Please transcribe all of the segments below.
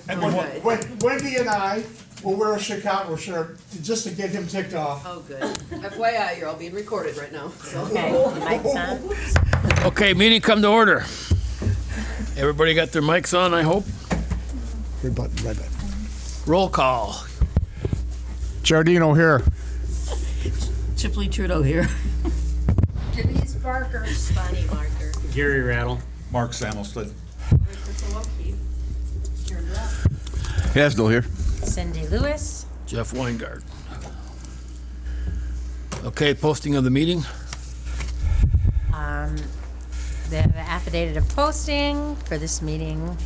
And Oh, then good. Wendy and I will wear a Chicago shirt just to get him ticked off. Oh, good. FYI, you're all being recorded right now, so. Okay, mic's on. Okay, meeting come to order. Everybody got their mics on, I hope. Red button, red button. Roll call. Giardino here. Chipley Trudeau here. Denise Barker. Bonnie Marker. Gary Rattle. Mark Samuelson. Hasdell here. Cindy Lewis. Jeff Weingart. Okay, posting of the meeting. The affidavit of posting for this meeting.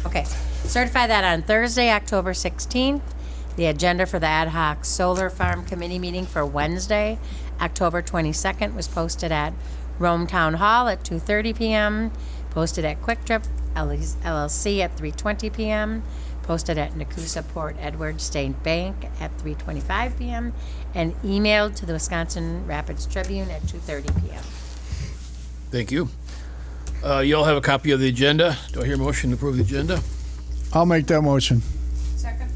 Okay, certify that on Thursday, October 16th. The agenda for the ad hoc solar farm committee meeting for Wednesday, October 22nd was posted at Rome Town Hall at 2:30 PM, posted at Quick Trip LLC at 3:20 PM, posted at Nakusa Port Edward State Bank at 3:25 PM, and emailed to the Wisconsin Rapids Tribune at 2:30 PM. Thank you. You all have a copy of the agenda. Do I hear a motion to approve the agenda? I'll make that motion. Second.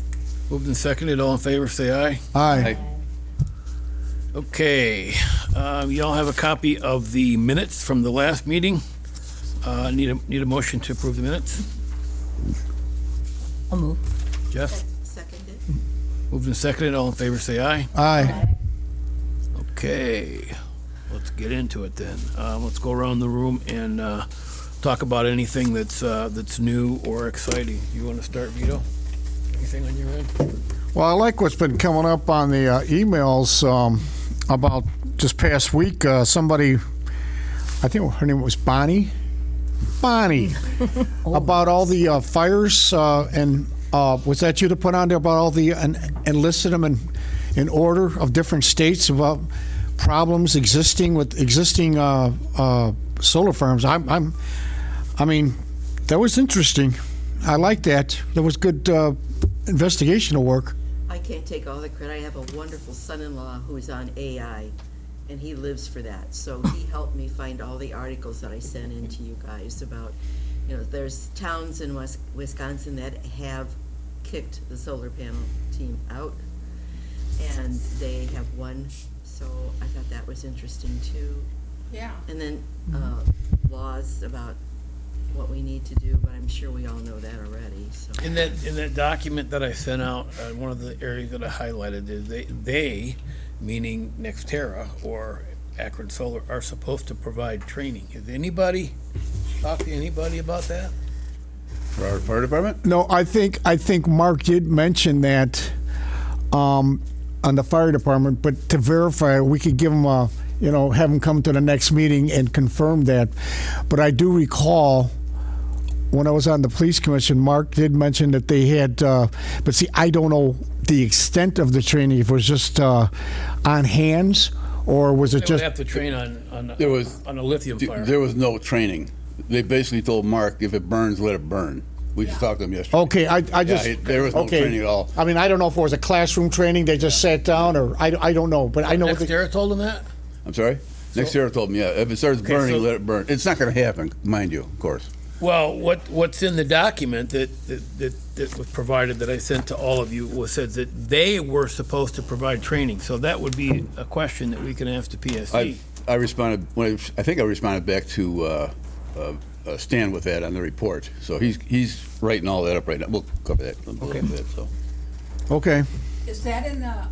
Moved and seconded. All in favor, say aye. Aye. Okay, you all have a copy of the minutes from the last meeting. Need a motion to approve the minutes? I'll move. Jeff? Seconded. Moved and seconded. All in favor, say aye. Aye. Okay, let's get into it then. Let's go around the room and talk about anything that's new or exciting. You want to start, Vito? Anything on your end? Well, I like what's been coming up on the emails about just past week. Somebody, I think her name was Bonnie. Bonnie, about all the fires and was that you to put on there about all the and listed them in order of different states about problems existing with existing solar farms. I mean, that was interesting. I like that. That was good investigational work. I can't take all the credit. I have a wonderful son-in-law who is on AI, and he lives for that. So he helped me find all the articles that I sent in to you guys about, there's towns in Wisconsin that have kicked the solar panel team out, and they have won. So I thought that was interesting too. Yeah. And then laws about what we need to do, but I'm sure we all know that already, so. In that document that I sent out, one of the areas that I highlighted is they, meaning Nextera or Akron Solar, are supposed to provide training. Has anybody talked to anybody about that? For our fire department? No, I think Mark did mention that on the fire department, but to verify, we could give him have him come to the next meeting and confirm that. But I do recall when I was on the police commission, Mark did mention that they had, but see, I don't know the extent of the training, if it was just on hands, or was it They would just, have to train on There was a lithium fire. There was no training. They basically told Mark, if it burns, let it burn. We just talked to him yesterday. okay, I just, There was no okay. training at all. I mean, I don't know if it was a classroom training, they just sat down, or I don't know, but I know. Nextera told them that? I'm sorry? Next year told me, yeah, if it starts burning, so- let it burn. It's not going to happen, mind you, of course. Well, what's in the document that was provided that I sent to all of you said that they were supposed to provide training. So that would be a question that we can ask to PSC. I responded, I think I responded back to Stan with that on the report. So he's writing all that up right now. We'll cover that in a little bit, so. Okay, Is that in the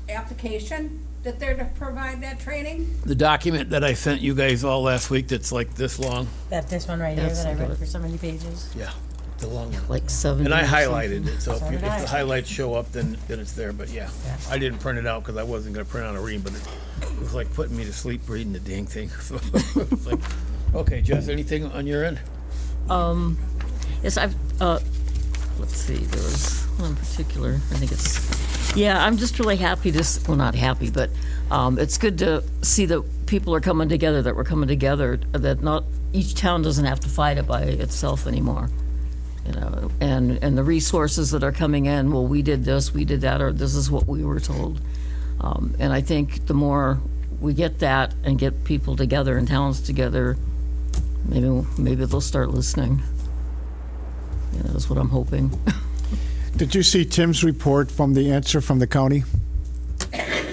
application that they're to provide that training? The document that I sent you guys all last week that's like this long. This one right here that I read for so many pages. Yeah, the long one. Like 70. And I highlighted it, so So if did I. the highlights show up, then it's there. But yeah, I didn't print it out because I wasn't going to print out a read, but it was like putting me to sleep reading the dang thing. So it's like, okay, Jess, anything on your end? Yes, I've, let's see, there was one in particular, I think I'm just really happy well, not happy, but it's good to see that people are coming together, that we're coming together, that not, each town doesn't have to fight it by itself anymore. And the resources that are coming in, well, we did this, we did that, or this is what we were told. And I think the more we get that and get people together and towns together, maybe they'll start listening. Yeah, that's what I'm hoping. Did you see Tim's report from the answer from the county?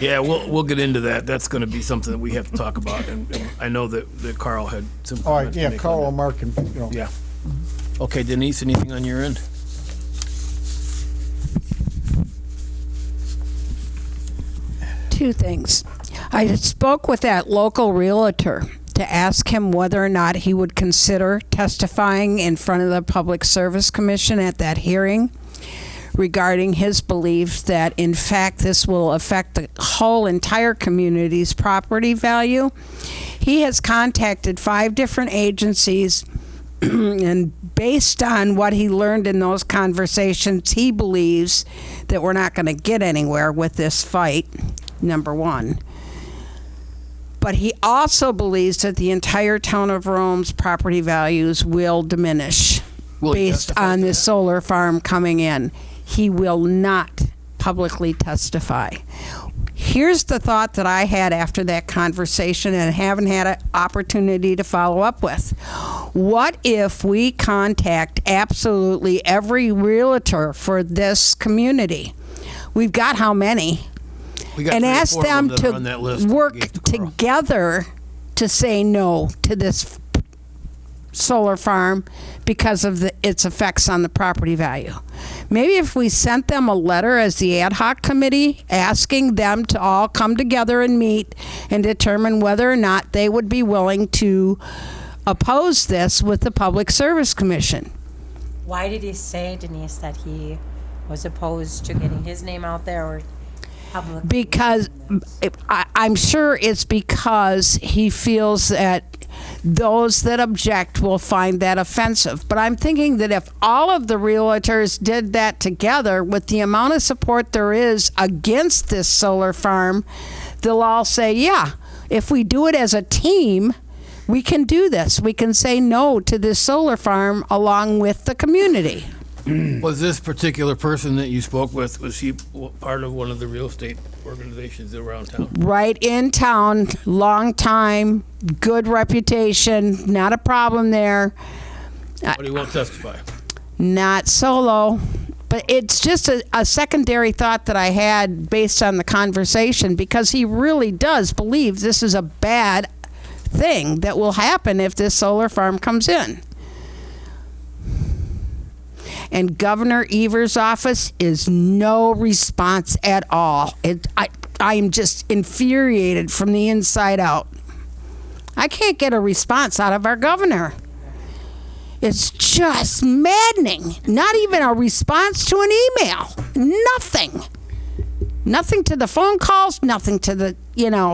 Yeah, we'll get into that. That's going to be something that we have to talk about, and I know that Carl had some All right, comments to yeah, make on Carl that. and Mark, and, you know. Yeah. Okay, Denise, anything on your end? Two things. I spoke with that local realtor to ask him whether or not he would consider testifying in front of the Public Service Commission at that hearing regarding his beliefs that, in fact, this will affect the whole entire community's property value. He has contacted 5 different agencies, and based on what he learned in those conversations, he believes that we're not going to get anywhere with this fight, number one. But he also believes that the entire town of Rome's property values will diminish Will he based testify on to this that? solar farm coming in. He will not publicly testify. Here's the thought that I had after that conversation and haven't had an opportunity to follow up with. What if we contact absolutely every realtor for this community? We've got how many? We got And 3 or ask 4 of them that are on that list to that we work gave to Carl. together to say no to this solar farm because of its effects on the property value. Maybe if we sent them a letter as the ad hoc committee asking them to all come together and meet and determine whether or not they would be willing to oppose this with the Public Service Commission. Why did he say, Denise, that he was opposed to getting his name out there or public? Because I'm sure it's because he feels that those that object will find that offensive. But I'm thinking that if all of the realtors did that together with the amount of support there is against this solar farm, they'll all say, yeah, if we do it as a team, we can do this. We can say no to this solar farm along with the community. Was this particular person that you spoke with, was he part of one of the real estate organizations around town? Right in town, long time, good reputation, not a problem there. But he won't testify. Not solo. But it's just a secondary thought that I had based on the conversation, because he really does believe this is a bad thing that will happen if this solar farm comes in. And Governor Evers' office is no response at all. I am just infuriated from the inside out. I can't get a response out of our governor. It's just maddening. Not even a response to an email. Nothing. Nothing to the phone calls, nothing to the,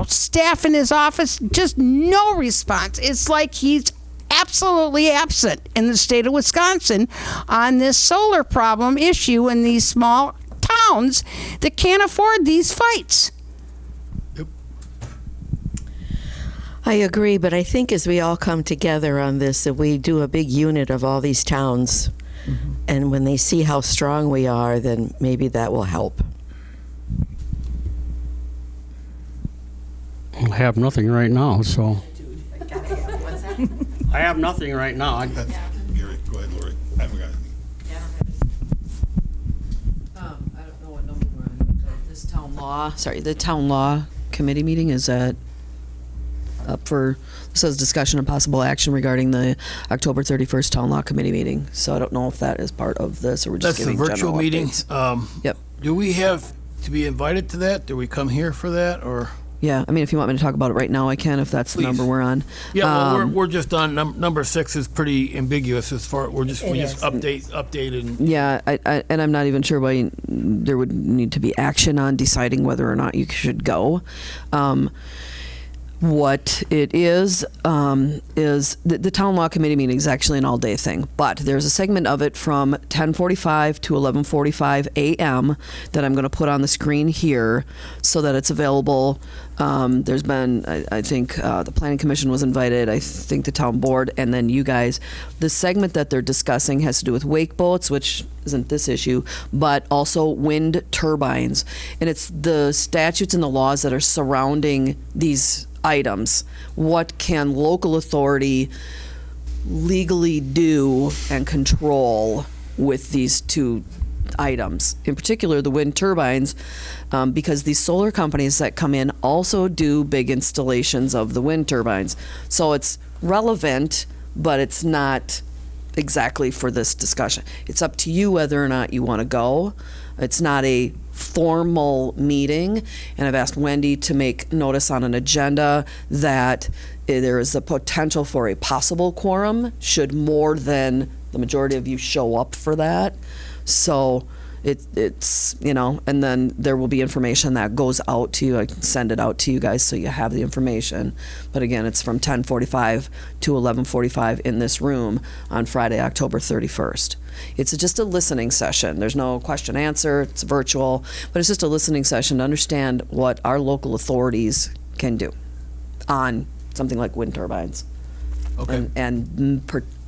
staff in his office. Just no response. It's like he's absolutely absent in the state of Wisconsin on this solar problem issue in these small towns that can't afford these fights. I agree, but I think as we all come together on this, if we do a big unit of all these towns, and when they see how strong we are, then maybe that will help. I have nothing right now, so. I have nothing right now. Gary, go ahead, Lori. I haven't got anything. I don't know what number we're on. This the town law committee meeting is up for, says discussion and possible action regarding the October 31st town law committee meeting. So I don't know if that is part of this or we're just That's the giving virtual general meeting. updates. Yep. Do we have to be invited to that? Do we come here for that, or? Yeah, I mean, if you want me to talk about it right now, I can, if that's the Please. number we're on. Yeah, well, we're just on, number 6 is pretty ambiguous as far, we just update and. Yeah, and I'm not even sure why there would need to be action on deciding whether or not you should go. What it is the town law committee meeting is actually an all-day thing, but there's a segment of it from 10:45 to 11:45 a.m. that I'm going to put on the screen here so that it's available. There's been, I think, the planning commission was invited, I think the town board, and then you guys. The segment that they're discussing has to do with wake boats, which isn't this issue, but also wind turbines. And it's the statutes and the laws that are surrounding these items. What can local authority legally do and control with these two items? In particular, the wind turbines, because these solar companies that come in also do big installations of the wind turbines. So it's relevant, but it's not exactly for this discussion. It's up to you whether or not you want to go. It's not a formal meeting, and I've asked Wendy to make notice on an agenda that there is the potential for a possible quorum should more than the majority of you show up for that. So it's, you know, and then there will be information that goes out to you. I can send it out to you guys so you have the information. But again, it's from 10:45 to 11:45 in this room on Friday, October 31st. It's just a listening session. There's no question answer. It's virtual, but it's just a listening session to understand what our local authorities can do on something like wind turbines. Okay. And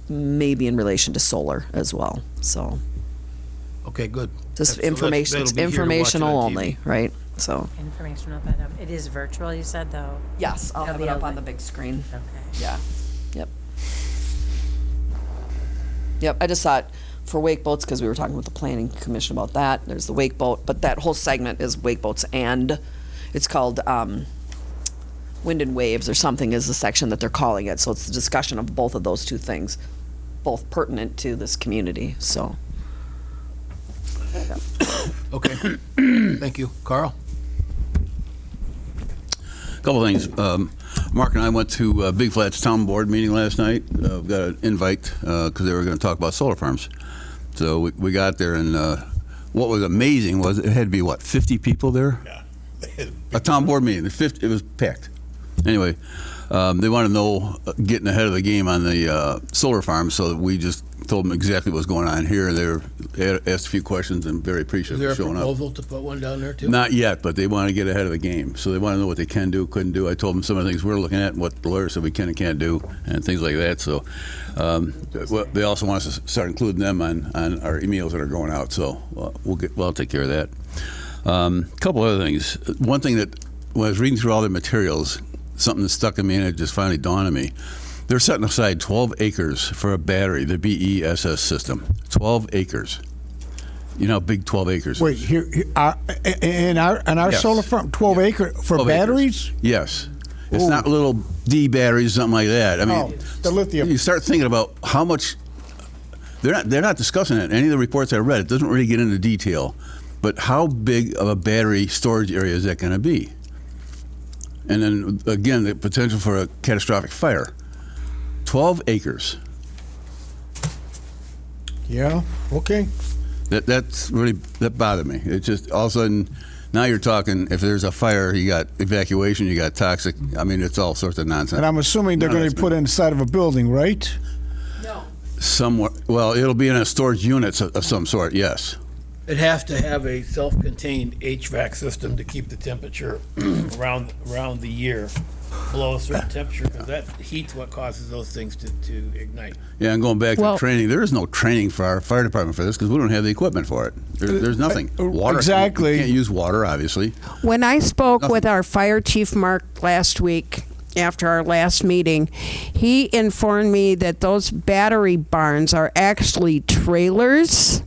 maybe in relation to solar as well. So Okay, good. just So that's- information, it's that'll be here to watch it informational on only, TV. right? So, Informational, but it is virtual, you said, though? yes, I'll have It'll it be up a on the link. big screen. Okay. Yeah, yep. Yep, I just thought for wake boats, because we were talking with the planning commission about that, there's the wake boat, but that whole segment is wake boats, and it's called Wind and Waves or something is the section that they're calling it. So it's the discussion of both of those two things, both pertinent to this community, so. Okay, thank you. Carl? Couple things. Mark and I went to Big Flats Town Board meeting last night. Got an invite because they were going to talk about solar farms. So we got there, and what was amazing was it had to be, 50 people there? Yeah. A town board meeting. It was packed. Anyway, they want to know getting ahead of the game on the solar farm, so we just told them exactly what's going on here. They asked a few questions and very Is appreciative there for a showing up. proposal to put one down there, too? Not yet, but they want to get ahead of the game. So they want to know what they can do, couldn't do. I told them some of the things we're looking at and what the lawyer said we can and can't do and things like that. So they also want us to start including them on our emails that are going out. So I'll take care of that. Couple other things. One thing that when I was reading through all their materials, something that stuck in me and it just finally dawned on me. They're setting aside 12 acres for a battery, the BESS system. 12 acres. You know how big 12 acres Wait, is? here, in our Yes. solar farm, 12 acre for 12 batteries? acres. Yes. It's Ooh. not little D batteries, something like that. I mean, Oh, the lithium. You start thinking about how much. They're not discussing it. Any of the reports I read, it doesn't really get into detail. But how big of a battery storage area is that going to be? And then again, the potential for a catastrophic fire. 12 acres. Yeah, okay. That bothered me. It just all of a sudden, now you're talking. If there's a fire, you got evacuation, you got toxic. I mean, it's all sorts of nonsense. And I'm assuming they're None of going to that's put it inside of a building, right? somewhere. Well, it'll be in a storage unit of some sort. Yes. It has to have a self-contained HVAC system to keep the temperature around the year below a certain temperature, because that heat's what causes those things to ignite. Yeah, and going back to Well- the training, there is no training for our fire department for this because we don't have the equipment for it. There's nothing. Water. Exactly. You can't use water, obviously. When I spoke with our fire chief, Mark, last week, after our last meeting, he informed me that those battery barns are actually trailers.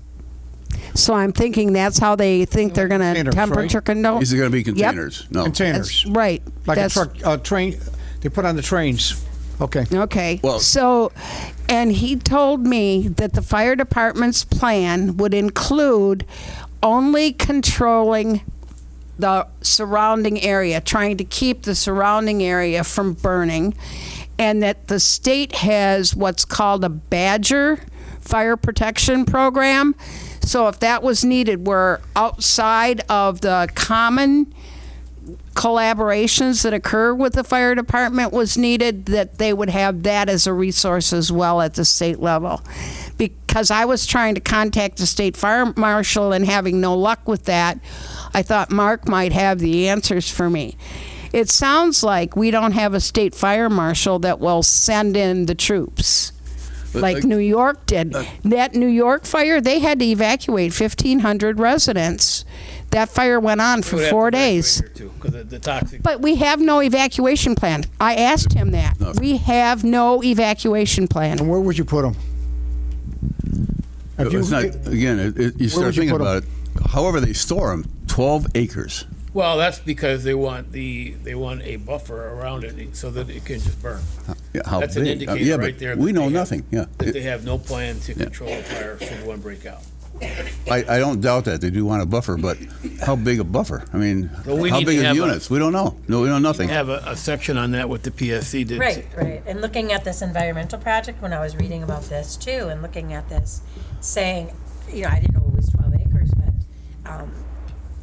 So I'm thinking that's how they think they're going to Containers, temperature right? control. These are going to be containers. No. Containers. That's right. Like That's- a truck, train, they put on the trains. Okay. Okay. Well- So, and he told me that the fire department's plan would include only controlling the surrounding area, trying to keep the surrounding area from burning, and that the state has what's called a Badger fire protection program. So if that was needed, we're outside of the common collaborations that occur with the fire department was needed, that they would have that as a resource as well at the state level. Because I was trying to contact the state fire marshal and having no luck with that, I thought Mark might have the answers for me. It sounds like we don't have a state fire marshal that will send in the troops. But, Like New York did. That New York fire, they had to evacuate 1,500 residents That fire went on for 4 days. Because the toxic. But we have no evacuation plan. I asked him that. No. We have no evacuation plan. And where would you put them? It's not, again, you start would you thinking put 'em? about it. However they store them, 12 acres. Well, that's because they want a buffer around it so that it can just burn. Yeah, how That's an big? indicator Yeah, right but there. we that know they have- nothing, yeah. That they have no plan to control a fire should one break out. I don't doubt that. They do want a buffer, but how big a buffer? I mean, Well, we how need big to are the have a- units? We don't know. No, we know nothing. Have a section on that with the PSC did. Right, right. And looking at this environmental project, when I was reading about this too, and looking at this, saying, you know, I didn't know it was 12 acres, but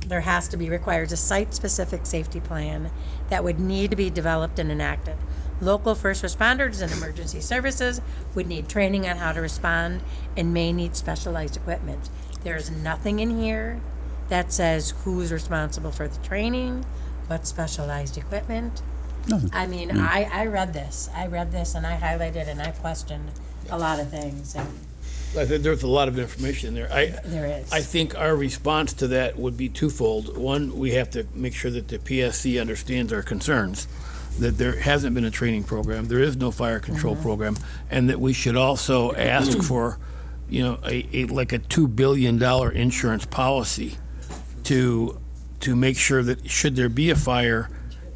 there has to be required a site-specific safety plan that would need to be developed and enacted. Local first responders and emergency services would need training on how to respond and may need specialized equipment. There's nothing in here that says who's responsible for the training, what specialized equipment. Nothing. I mean, I read this and I highlighted and I questioned a lot of things, and I think there's a lot of information there. there is. I think our response to that would be twofold. One, we have to make sure that the PSC understands our concerns, that there hasn't been a training program, there is no fire control program, and that we should also ask for, you know, like a $2 billion insurance policy to make sure that should there be a fire,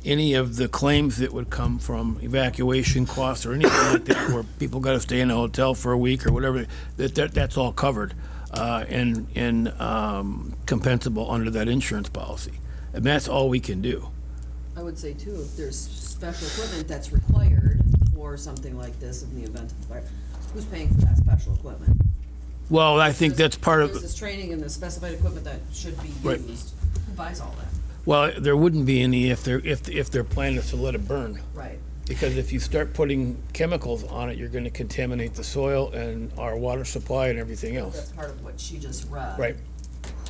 any of the claims that would come from evacuation costs or anything like that, where people got to stay in a hotel for a week or whatever, that's all covered and compensable under that insurance policy. And that's all we can do. I would say too, if there's special equipment that's required for something like this in the event of fire, who's paying for that special equipment? Well, I think that's part There's of, this training and the specified equipment that should be Right. used. Who buys all that? well, there wouldn't be any if their plan is to let it burn. Right. Because if you start putting chemicals on it, you're going to contaminate the soil and our water supply and everything else. That's part of what she just read. Right.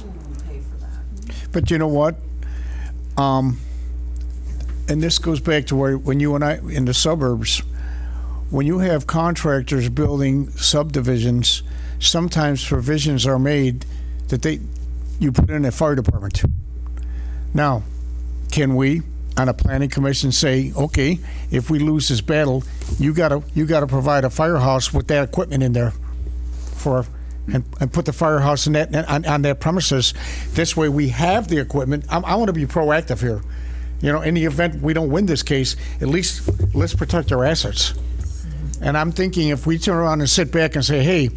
Who will pay for that? But you know what? And this goes back to where, when you and I, in the suburbs, when you have contractors building subdivisions, sometimes provisions are made that you put in a fire department. Now, can we, on a planning commission, say, okay, if we lose this battle, you gotta provide a firehouse with that equipment in there and put the firehouse in that, on their premises. This way we have the equipment. I want to be proactive here. You know, in the event we don't win this case, at least let's protect our assets. And I'm thinking if we turn around and sit back and say, hey,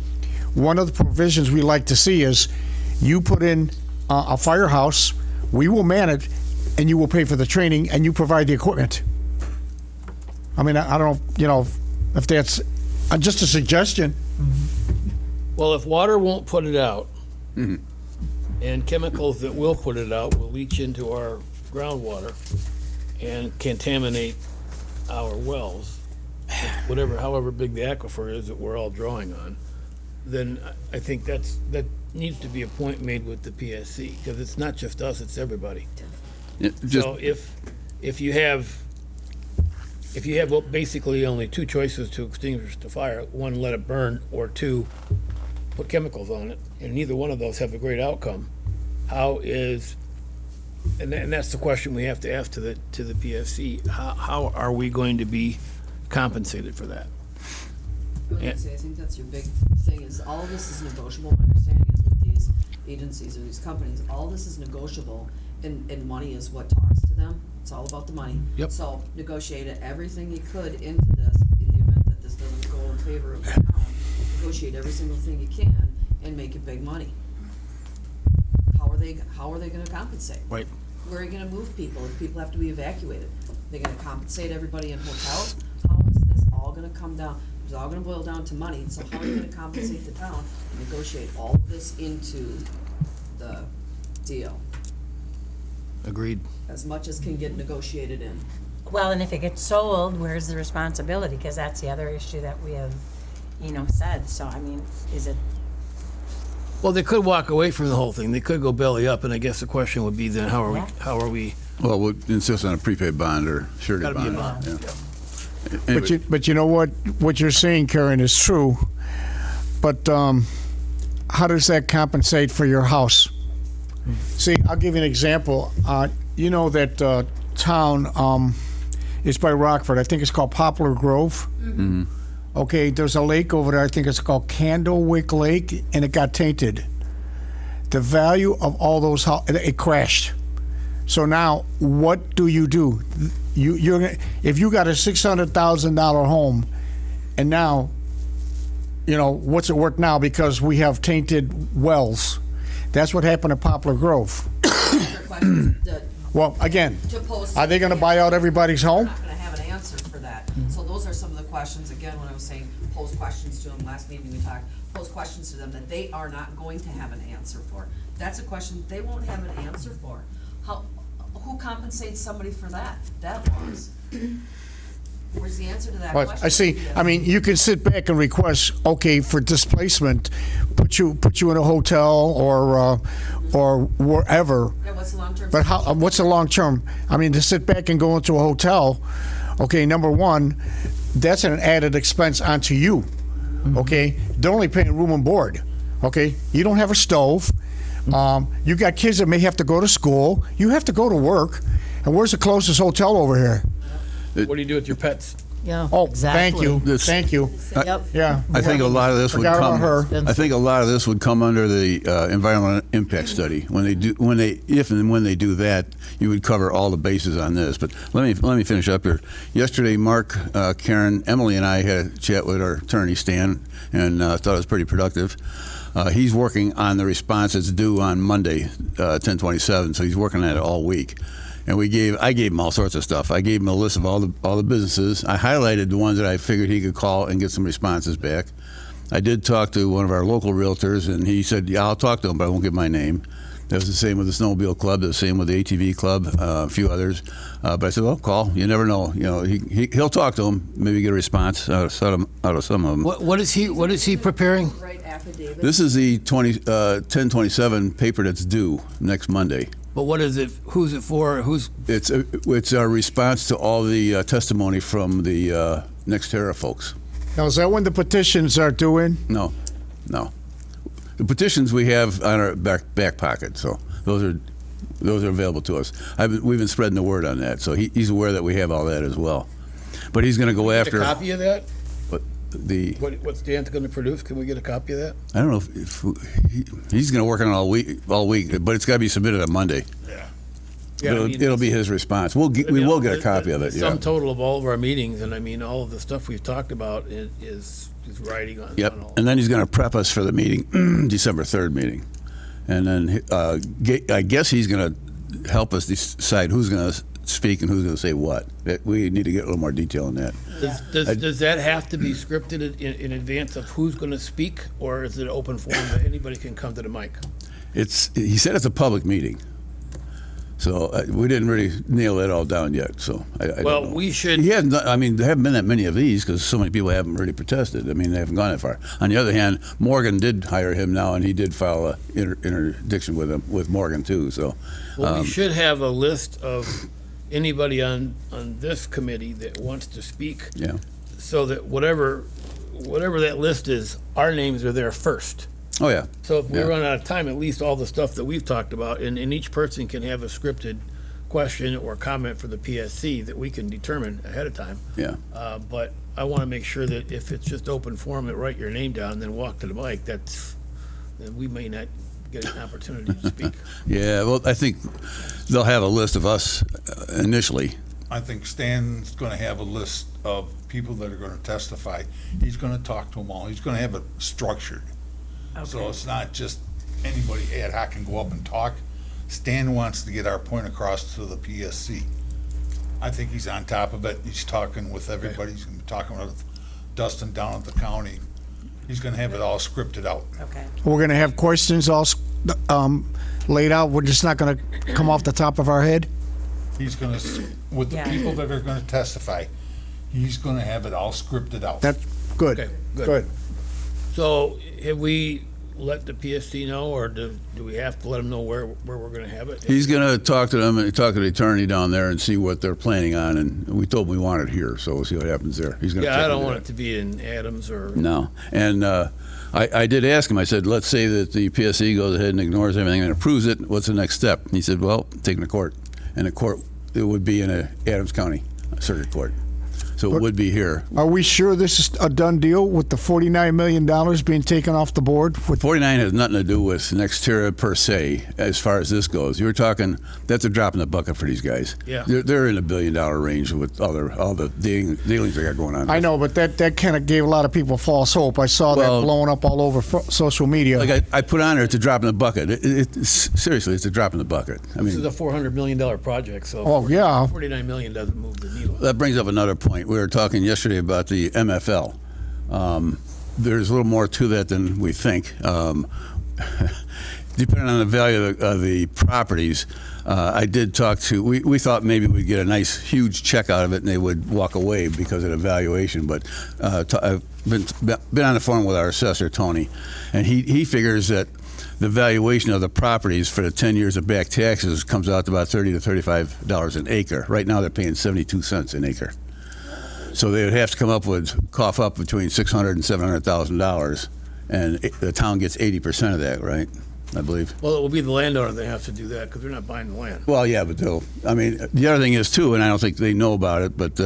one of the provisions we like to see is you put in a firehouse, we will man it, and you will pay for the training, and you provide the equipment. I mean, I don't know, you know, if that's just a suggestion. Well, if water won't put it out, and chemicals that will put it out will leach into our groundwater and contaminate our wells, however big the aquifer is that we're all drawing on, then I think that needs to be a point made with the PSC, because it's not just us, it's everybody. Yeah, just, So if you have well, basically only two choices to extinguish the fire, one, let it burn, or two, put chemicals on it, and neither one of those have a great outcome, and that's the question we have to ask to the PSC, how are we going to be compensated for that? I was gonna say, I think that's your big thing, is all of this is negotiable. My understanding is with these agencies or these companies, all this is negotiable, and money is what talks to them. It's all about the money. Yep. So negotiate everything you could into this, in the event that this doesn't go in favor of the town. Negotiate every single thing you can and make it big money. How are they gonna compensate? Right. Where are you gonna move people if people have to be evacuated? They're gonna compensate everybody in hotels? How is this all gonna come down? It's all gonna boil down to money, so how are you gonna compensate the town? Negotiate all of this into the deal, Agreed. as much as can get negotiated in. Well, and if it gets sold, where's the responsibility? Because that's the other issue that we have, said. So, I mean, is it, Well, they could walk away from the whole thing, they could go belly up, and I guess the question would be then, how are we, well, we'll insist on a prepaid bond or surety gotta be a bond. bond. Yeah. Yeah. Anyway, But you know what you're saying, Karen, is true. But how does that compensate for your house? See, I'll give you an example. You know that town is by Rockford. I think it's called Poplar Grove. Okay, there's a lake over there. I think it's called Candlewick Lake, and it got tainted. The value of all those it crashed. So now, what do? You're if you got a $600,000 home, and now, you know, what's it worth now because we have tainted wells? That's what happened at Poplar Grove. Well, again, are they going to buy out everybody's home? Not gonna have an answer for that. So those are some of the questions, again, when I was saying, pose questions to them, last meeting we talked, pose questions to them that they are not going to have an answer for. That's a question they won't have an answer for. Who compensates somebody for that? That was. Where's the answer to that But question? I see. I mean, you can sit back and request, okay, for displacement, put you in a hotel or wherever. Yeah, what's the long-term? But how? What's the long term? I mean, to sit back and go into a hotel, okay. Number one, that's an added expense onto you. Okay, they're only paying room and board. Okay, you don't have a stove. You got kids that may have to go to school. You have to go to work. And where's the closest hotel over here? What do you do with your pets? Yeah, Oh, exactly. thank you. This- Thank you. Yep. Yeah. I think a lot of this would Forgot about come. her. I think a lot of this would come under the environmental impact study. If and when they do that, you would cover all the bases on this. But let me finish up here. Yesterday, Mark, Karen, Emily, and I had a chat with our attorney Stan, and thought it was pretty productive. He's working on the response that's due on Monday, 10/27. So he's working on it all week. And I gave him all sorts of stuff. I gave him a list of all the businesses. I highlighted the ones that I figured he could call and get some responses back. I did talk to one of our local realtors, and he said, "Yeah, I'll talk to him, but I won't give my name." That was the same with the Snowmobile Club. The same with the ATV Club, a few others. But I said, "Well, call. You never know. You know, he'll talk to them, maybe get a response out of some of them." What is he preparing? Right affidavit. This is the 10/27 paper that's due next Monday. But what is it? Who's it for? It's a response to all the testimony from the NextEra folks. Now, is that when the petitions are due in? No. The petitions we have on our back pocket, so those are available to us. We've been spreading the word on that, so he's aware that we have all that as well. But he's going to go Get after a copy of that? what What's Dan's going to produce? Can we get a copy of that? I don't know if he's going to work on it all week, but it's got to be submitted on Monday. Yeah, I mean, It'll be his response. We will get a copy of it. The sum total of all of our meetings, and I mean, all of the stuff we've talked about is writing on. Yep, on all. and then he's going to prep us for the meeting, December 3rd meeting. And then I guess he's going to help us decide who's going to speak and who's going to say what. We need to get a little more detail on that. Does that have to be scripted in advance of who's going to speak, or is it an open forum that anybody can come to the mic? He said it's a public meeting. So we didn't really nail that all down yet. So I don't know. We should. He hasn't. I mean, there haven't been that many of these because so many people haven't really protested. I mean, they haven't gone that far. On the other hand, Morgan did hire him now, and he did file a interdiction with Morgan too. So We should have a list of anybody on this committee that wants to speak. Yeah. So that whatever that list is, our names are there first. Oh yeah. So if we Yeah. run out of time, at least all the stuff that we've talked about, and each person can have a scripted question or comment for the PSC that we can determine ahead of time. Yeah. But I want to make sure that if it's just open forum, that write your name down and then walk to the mic, then we may not get an opportunity to speak. Yeah. Well, I think they'll have a list of us initially. I think Stan's going to have a list of people that are going to testify. He's going to talk to them all. He's going to have it structured. So it's not just anybody ad hoc can go up and talk. Stan wants to get our point across to the PSC. I think he's on top of it. He's talking with everybody. He's going to be talking with Dustin down at the county. He's going to have it all scripted out. Okay. We're going to have questions all laid out. We're just not going to come off the top of our head. He's going to, with the Yeah. people that are going to testify, he's going to have it all scripted out. That's good. Okay, good. Good. So have we let the PSD know, or do we have to let them know where we're gonna have it? He's going to talk to them and talk to the attorney down there and see what they're planning on, and we told him we want it here, so we'll see what happens there. He's going to Yeah, I don't want it to be in Adams or. No. And I did ask him, I said, let's say that the PSC goes ahead and ignores everything and approves it, what's the next step? He said, well, take it to court. And the court, it would be in Adams County Circuit Court. So it would be here. Are we sure this is a done deal with the $49 million being taken off the board? 49 has nothing to do with Nextera per se, as far as this goes. You're talking, that's a drop in the bucket for these guys. Yeah. They're in $1 billion range with all the dealings they got going on. I know, but that kind of gave a lot of people false hope. I saw that Well, blowing up all over social media. Like I put on there, it's a drop in the bucket. Seriously, it's a drop in the bucket. I This is mean, a $400 million project, so. Oh, yeah. 49 million doesn't move the needle. that brings up another point. We were talking yesterday about the MFL. There's a little more to that than we think. Depending on the value of the properties, I did talk to, we thought maybe we'd get a nice huge check out of it and they would walk away because of the valuation, but I've been on the phone with our assessor, Tony, and he figures that the valuation of the properties for the 10 years of back taxes comes out to about $30 to $35 an acre. Right now they're paying 72 cents an acre. So they would have to cough up between $600,000 and $700,000, and the town gets 80% of that, right? I believe. Well, it will be the landowner that has to do that, because they're not buying the land. Well, yeah, but I mean, the other thing is too, and I don't think they know about it, but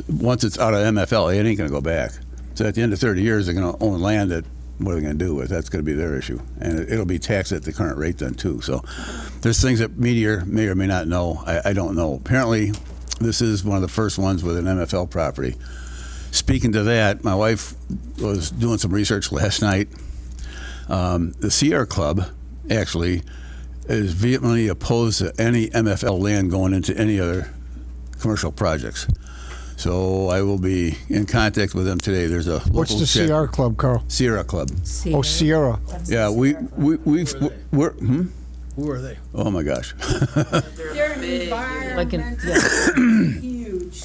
once it's out of MFL, it ain't going to go back. So at the end of 30 years, they're going to own land that, what are they going to do with? That's going to be their issue. And it'll be taxed at the current rate then too. So there's things that media may or may not know. I don't know. Apparently, this is one of the first ones with an MFL property. Speaking to that, my wife was doing some research last night. The Sierra Club actually is vehemently opposed to any MFL land going into any other commercial projects. So I will be in contact with them today. There's a local What's the Sierra Club, Carl? Sierra Club. Oh, Sierra. Yeah, we're Who are they? oh my gosh. Like in, Huge.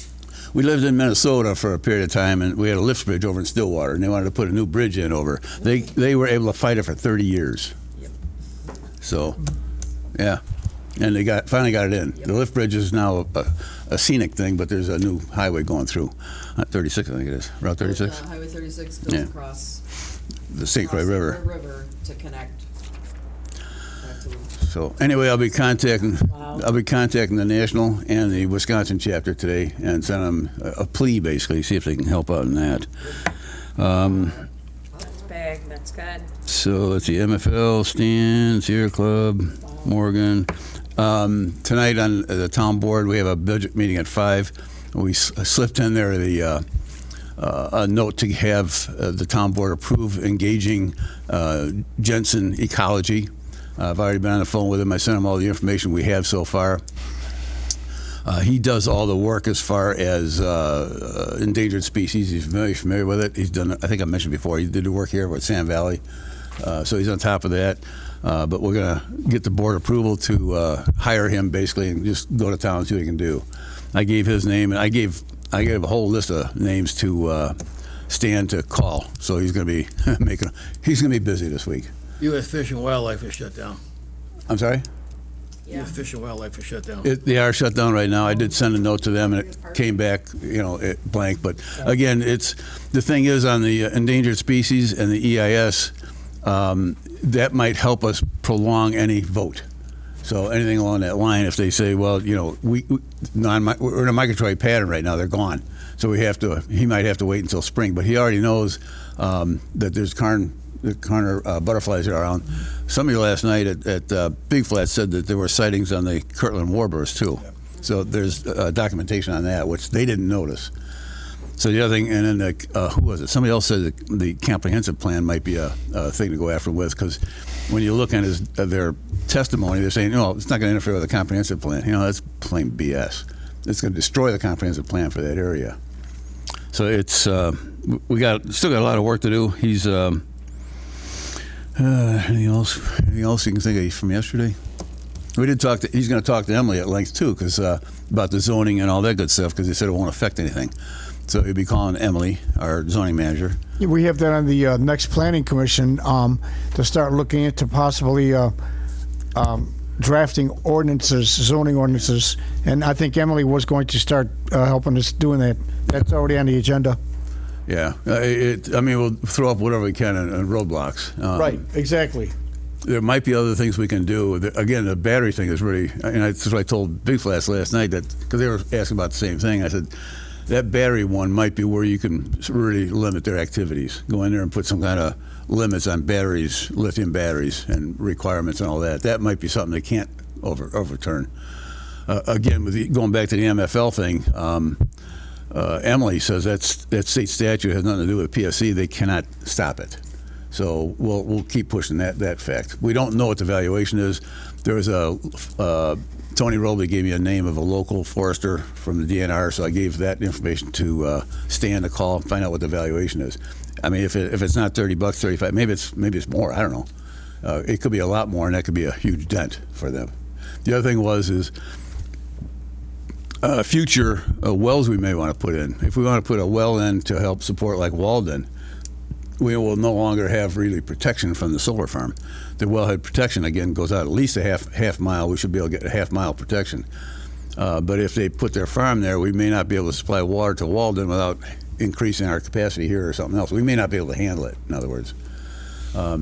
We lived in Minnesota for a period of time, and we had a lift bridge over in Stillwater, and they wanted to put a new bridge in over. They were able to fight it for 30 years. So, yeah, and they finally got it in. The lift bridge is now a scenic thing, but there's a new highway going through. 36, I think it is. Route 36? Highway 36 goes Yeah. across The St. Croix River. River to connect back to So anyway, I'll be contacting the national and the Wisconsin chapter today and send them a plea, basically, see if they can help out in that. That's big, that's good. So let's see, MFL, Stan, Sierra Club, Morgan. Tonight on the town board, we have a budget meeting at 5. We slipped in there a note to have the town board approve engaging Jensen Ecology. I've already been on the phone with him. I sent him all the information we have so far. He does all the work as far as endangered species. He's very familiar with it. He's done, I think I mentioned before, he did the work here with Sand Valley. So he's on top of that. But we're going to get the board approval to hire him, basically, and just go to town and see what he can do. I gave his name, and I gave a whole list of names to Stan to call. So he's going to be he's going to be busy this week. U.S. Fish and Wildlife is shut down. I'm sorry? U.S. Fish and Wildlife is shut down. They are shut down right now. I did send a note to them, and it came back, blank. But again, the thing is on the endangered species and the EIS, that might help us prolong any vote. So anything along that line, if they say, well, we're in a migratory pattern right now, they're gone. So he might have to wait until spring. But he already knows that there's Carner butterflies are around. Somebody last night at Big Flat said that there were sightings on the Kirtland warbirds too. So there's documentation on that, which they didn't notice. So the other thing, and then who was it? Somebody else said that the comprehensive plan might be a thing to go after with, because when you look at their testimony, they're saying, no, it's not going to interfere with the comprehensive plan. That's plain BS. It's going to destroy the comprehensive plan for that area. So it's still got a lot of work to do. He's anything else you can think of from yesterday? We did talk he's going to talk to Emily at length too, because about the zoning and all that good stuff, because they said it won't affect anything. So you'd be calling Emily, our zoning manager. We have that on the next planning commission to start looking into possibly drafting ordinances, zoning ordinances, and I think Emily was going to start helping us doing that. That's already on the agenda. Yeah, I mean, we'll throw up whatever we can on roadblocks. Right, exactly. There might be other things we can do. Again, the battery thing is really, and that's what I told Big Flats last night, that because they were asking about the same thing. I said, that battery one might be where you can really limit their activities. Go in there and put some kind of limits on batteries, lithium batteries, and requirements and all that. That might be something they can't overturn. Again, with going back to the MFL thing, Emily says that state statute has nothing to do with PSC. They cannot stop it. So we'll keep pushing that fact. We don't know what the valuation is. There was Tony Robley gave me a name of a local forester from the DNR, so I gave that information to Stan to call and find out what the valuation is. I mean, if it's not $30, 35, maybe it's more. I don't know. It could be a lot more, and that could be a huge dent for them. The other thing is future wells we may want to put in. If we want to put a well in to help support like Walden, we will no longer have really protection from the solar farm. The wellhead protection, again, goes out at least a half mile. We should be able to get a half-mile protection. But if they put their farm there, we may not be able to supply water to Walden without increasing our capacity here or something else. We may not be able to handle it, in other words.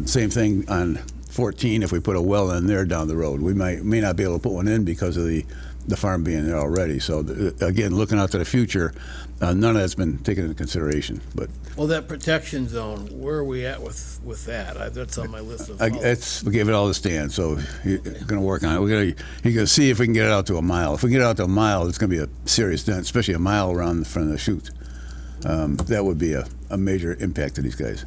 Same thing on 14, if we put a well in there down the road. We may not be able to put one in because of the farm being there already. So, again, looking out to the future, none of that's been taken into consideration. But Well, that protection zone, where are we at with that? That's on my list of. we gave it all to Stan, so he's going to work on it. He's going to see if we can get it out to a mile. If we get it out to a mile, it's going to be a serious dent, especially a mile around the front of the chute. That would be a major impact to these guys.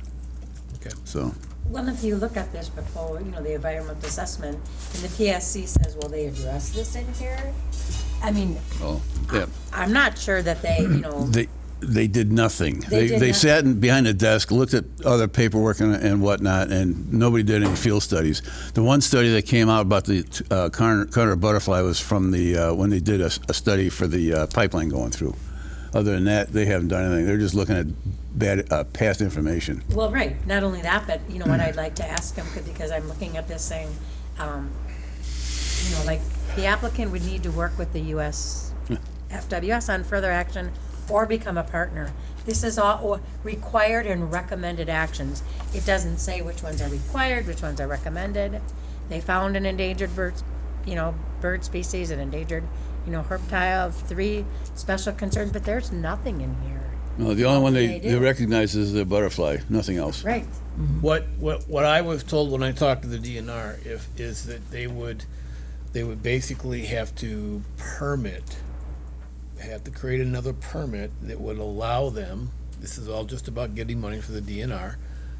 Okay. So. Well, if you look at this before, the environmental assessment, and the PSC says, will they address this in here? I mean, Oh, yeah. I'm not sure that they, They did nothing. They did They sat behind a desk, looked at other paperwork and whatnot, and nobody did any field studies. The one study that came out about the Carter butterfly was from the when they did a study for the pipeline going through. Other than that, they haven't done anything. They're just looking at past information. well, right, not only that, but what I'd like to ask them, because I'm looking at this saying, like, the applicant would need to work with the US FWS on further action or become a partner. This is all required and recommended actions. It doesn't say which ones are required, which ones are recommended. They found an endangered bird species, an endangered, herptile of 3 special concerns, but there's nothing in here. No, the only one they do. recognize is the butterfly, nothing else. Right. What I was told when I talked to the DNR is that they would basically have to create another permit that would allow them, this is all just about getting money for the DNR,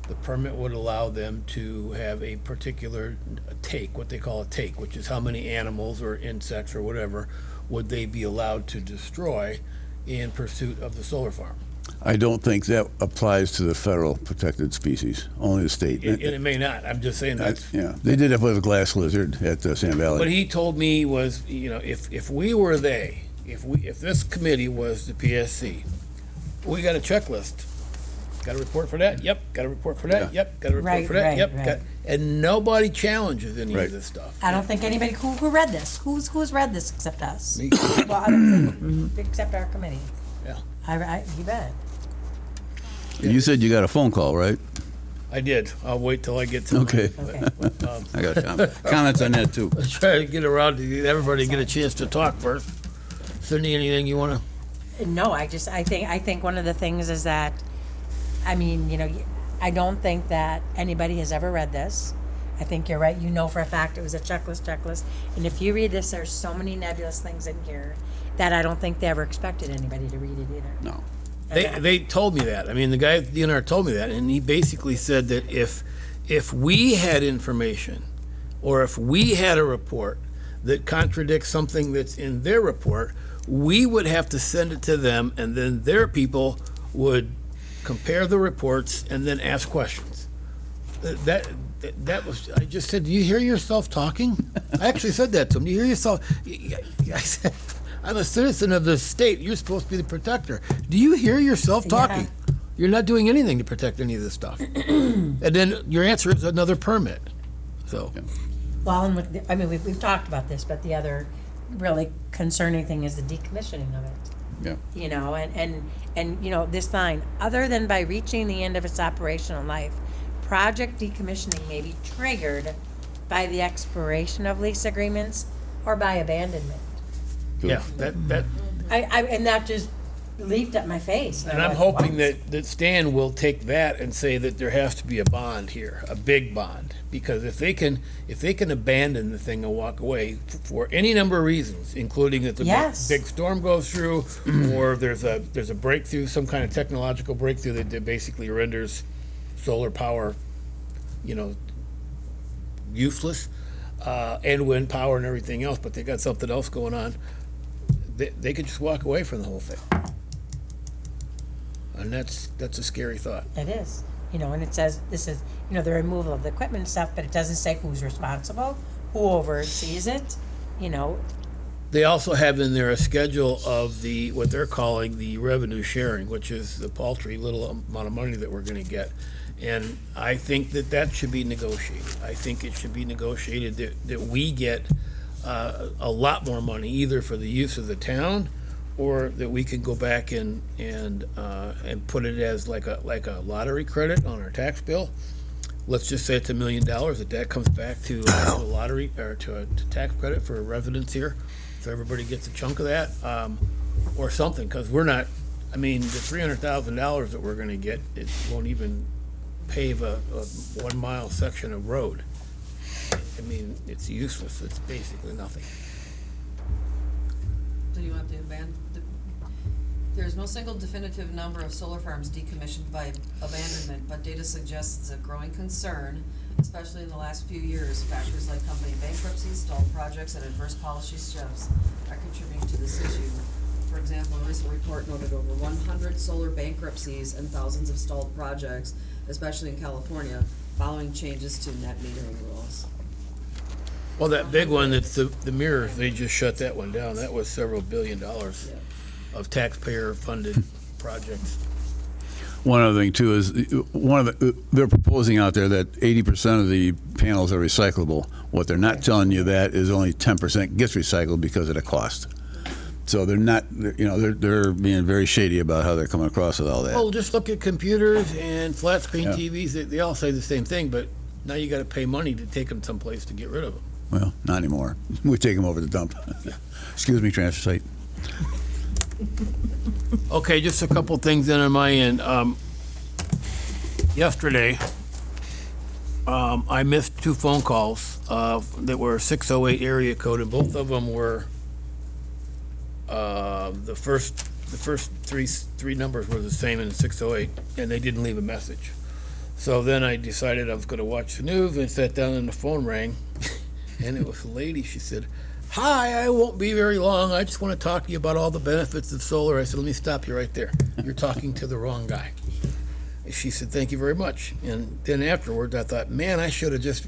the permit would allow them to have a particular take, what they call a take, which is how many animals or insects or whatever would they be allowed to destroy in pursuit of the solar farm. I don't think that applies to the federal protected species, only the state. And it may not, I'm just saying that's. Yeah, they did it with a glass lizard at Sand Valley. What he told me was, if we were if this committee was the PSC, we got a checklist. Got a report for that? Yep. Got a report for that? Yeah. Yep. Got a report Right, for that? right, Yep. right. And nobody challenges any Right. of this stuff. I don't think anybody who read this, who's read this except us? Me. Well, I don't think, except our committee. Yeah. You bet. You said you got a phone call, right? I did. I'll wait till I get to Okay. Okay. I got comments on that too. Let's try to get around to everybody get a chance to talk first. Cindy, anything you want to? No, I think one of the things is that, I don't think that anybody has ever read this. I think you're right. For a fact it was a checklist. And if you read this, there's so many nebulous things in here that I don't think they ever expected anybody to read it either. No. They told me that. The guy at the DNR told me that, and he basically said that if we had information, or if we had a report that contradicts something that's in their report, we would have to send it to them, and then their people would compare the reports and then ask questions. That was, I just said, do you hear yourself talking? I actually said that to him. Do you hear yourself? I'm a citizen of this state. You're supposed to be the protector. Do you hear yourself talking? You're not doing anything to protect any of this stuff. And then your answer is another permit. So, Well, and I mean, we've talked about this, but the other really concerning thing is the decommissioning of it. Yeah. You know, and you know, this line, other than by reaching the end of its operational life, project decommissioning may be triggered by the expiration of lease agreements or by abandonment. yeah, that And that just leaped at my face. and I'm hoping that Stan will take that and say that there has to be a bond here, a big bond. Because if they can abandon the thing and walk away for any number of reasons, including that the Yes. big storm goes through, or there's a breakthrough, some kind of technological breakthrough that basically renders solar power, you know, useless, and wind power and everything else, but they got something else going on, they could just walk away from the whole thing. And that's a scary thought. It is, you know, and it says, this is, you know, the removal of the equipment and stuff, but it doesn't say who's responsible, who oversees it, you know. They also have in there a schedule of what they're calling the revenue sharing, which is the paltry little amount of money that we're gonna get. And I think that should be negotiated. I think it should be negotiated that we get a lot more money, either for the use of the town, or that we can go back and put it as like a lottery credit on our tax bill. Let's just say it's $1 million, that comes back to a lottery, or to a tax credit for residents here, so everybody gets a chunk of that, or something, because we're not, I mean, the $300,000 that we're gonna get, it won't even pave a 1 mile section of road. I mean, it's useless, it's basically nothing. Do you want the There's no single definitive number of solar farms decommissioned by abandonment, but data suggests a growing concern, especially in the last few years. Factors like company bankruptcies, stalled projects, and adverse policy shifts are contributing to this issue. For example, a recent report noted over 100 solar bankruptcies and thousands of stalled projects, especially in California, following changes to net metering rules. Well, that big one, that's the mirrors, they just shut that one down. That was several $1 billion of taxpayer-funded projects. One other thing too is they're proposing out there that 80% of the panels are recyclable. What they're not telling you that is only 10% gets recycled because of the cost. So they're not, you know, they're being very shady about how they're coming across with all that. Well, just look at computers and flat screen Yeah. TVs. They all say the same thing, but now you got to pay money to take them someplace to get rid of them. Well, not anymore. We take them over the dump. Excuse me, transfer site. Okay, just a couple things then on my end. Yesterday, I missed 2 phone calls that were 608 area code, and both of them were the first three numbers were the same in 608, and they didn't leave a message. So then I decided I was going to watch the news, and sat down and the phone rang, and it was a lady. She said, "Hi, I won't be very long. I just want to talk to you about all the benefits of solar." I said, "Let me stop you right there. You're talking to the wrong guy." She said, "Thank you very much." And then afterwards, I thought, man, I should have just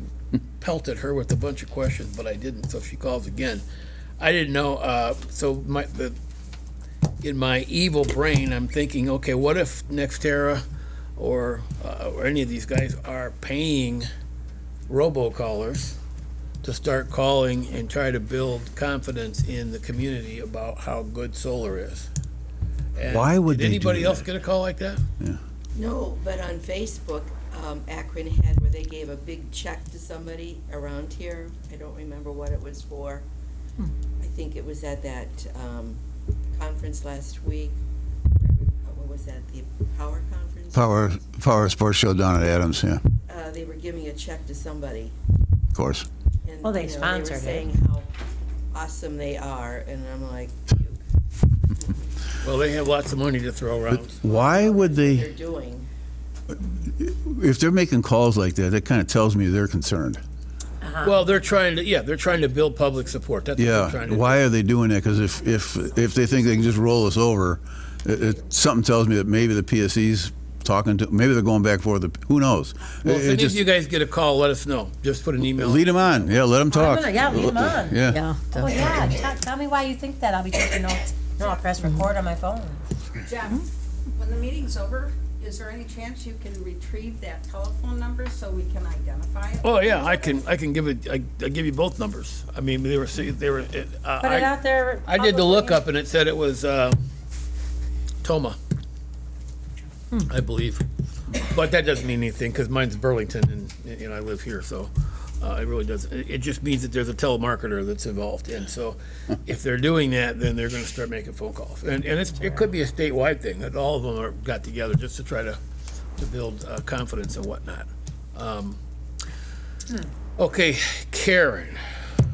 pelted her with a bunch of questions, but I didn't. So if she calls again, I didn't know. So in my evil brain, I'm thinking, okay, what if Nextera or any of these guys are paying robocallers to start calling and try to build confidence in the community about how good solar is? And Why would did they do anybody else that? get a call like that? No, but on Facebook, Akron had where they gave a big check to somebody around here. I don't remember what it was for. I think it was at that conference last week. What was that, the Power Conference? Power Sports Show down at Adams, yeah, They were giving a check to somebody. of course. And, Well, they you know, sponsored They were it. saying how awesome they are, and I'm like, puke. Well, they have lots of money to throw around. Why would They're they, doing. if they're making calls like that, that kind of tells me they're concerned. Well, they're trying to build public support. That's what they're trying to Yeah, why do. are they doing that? Because if they think they can just roll us over, something tells me that maybe the PSC's talking to, maybe they're going back and forth, who knows? Well, if It any of just- you guys get a call, let us know. Just put an email. Lead them on, yeah, let them talk. Yeah, leave them on. Yeah. Yeah, Oh, definitely. yeah, tell me why you think that. I'll be taking notes. No, I'll press record on my phone. Jeff, when the meeting's over, is there any chance you can retrieve that telephone number so we can identify it? Oh, yeah, I can give it, I give you both numbers. I mean, they were, Put it out there. I did the publicly. lookup and it said it was, Toma, I believe. But that doesn't mean anything, because mine's Burlington and, you know, I live here, so, it really doesn't. It just means that there's a telemarketer that's involved, and so if they're doing that, then they're gonna start making phone calls. And it could be a statewide thing, that all of them are, got together just to try to build, confidence and whatnot. Okay, Karen,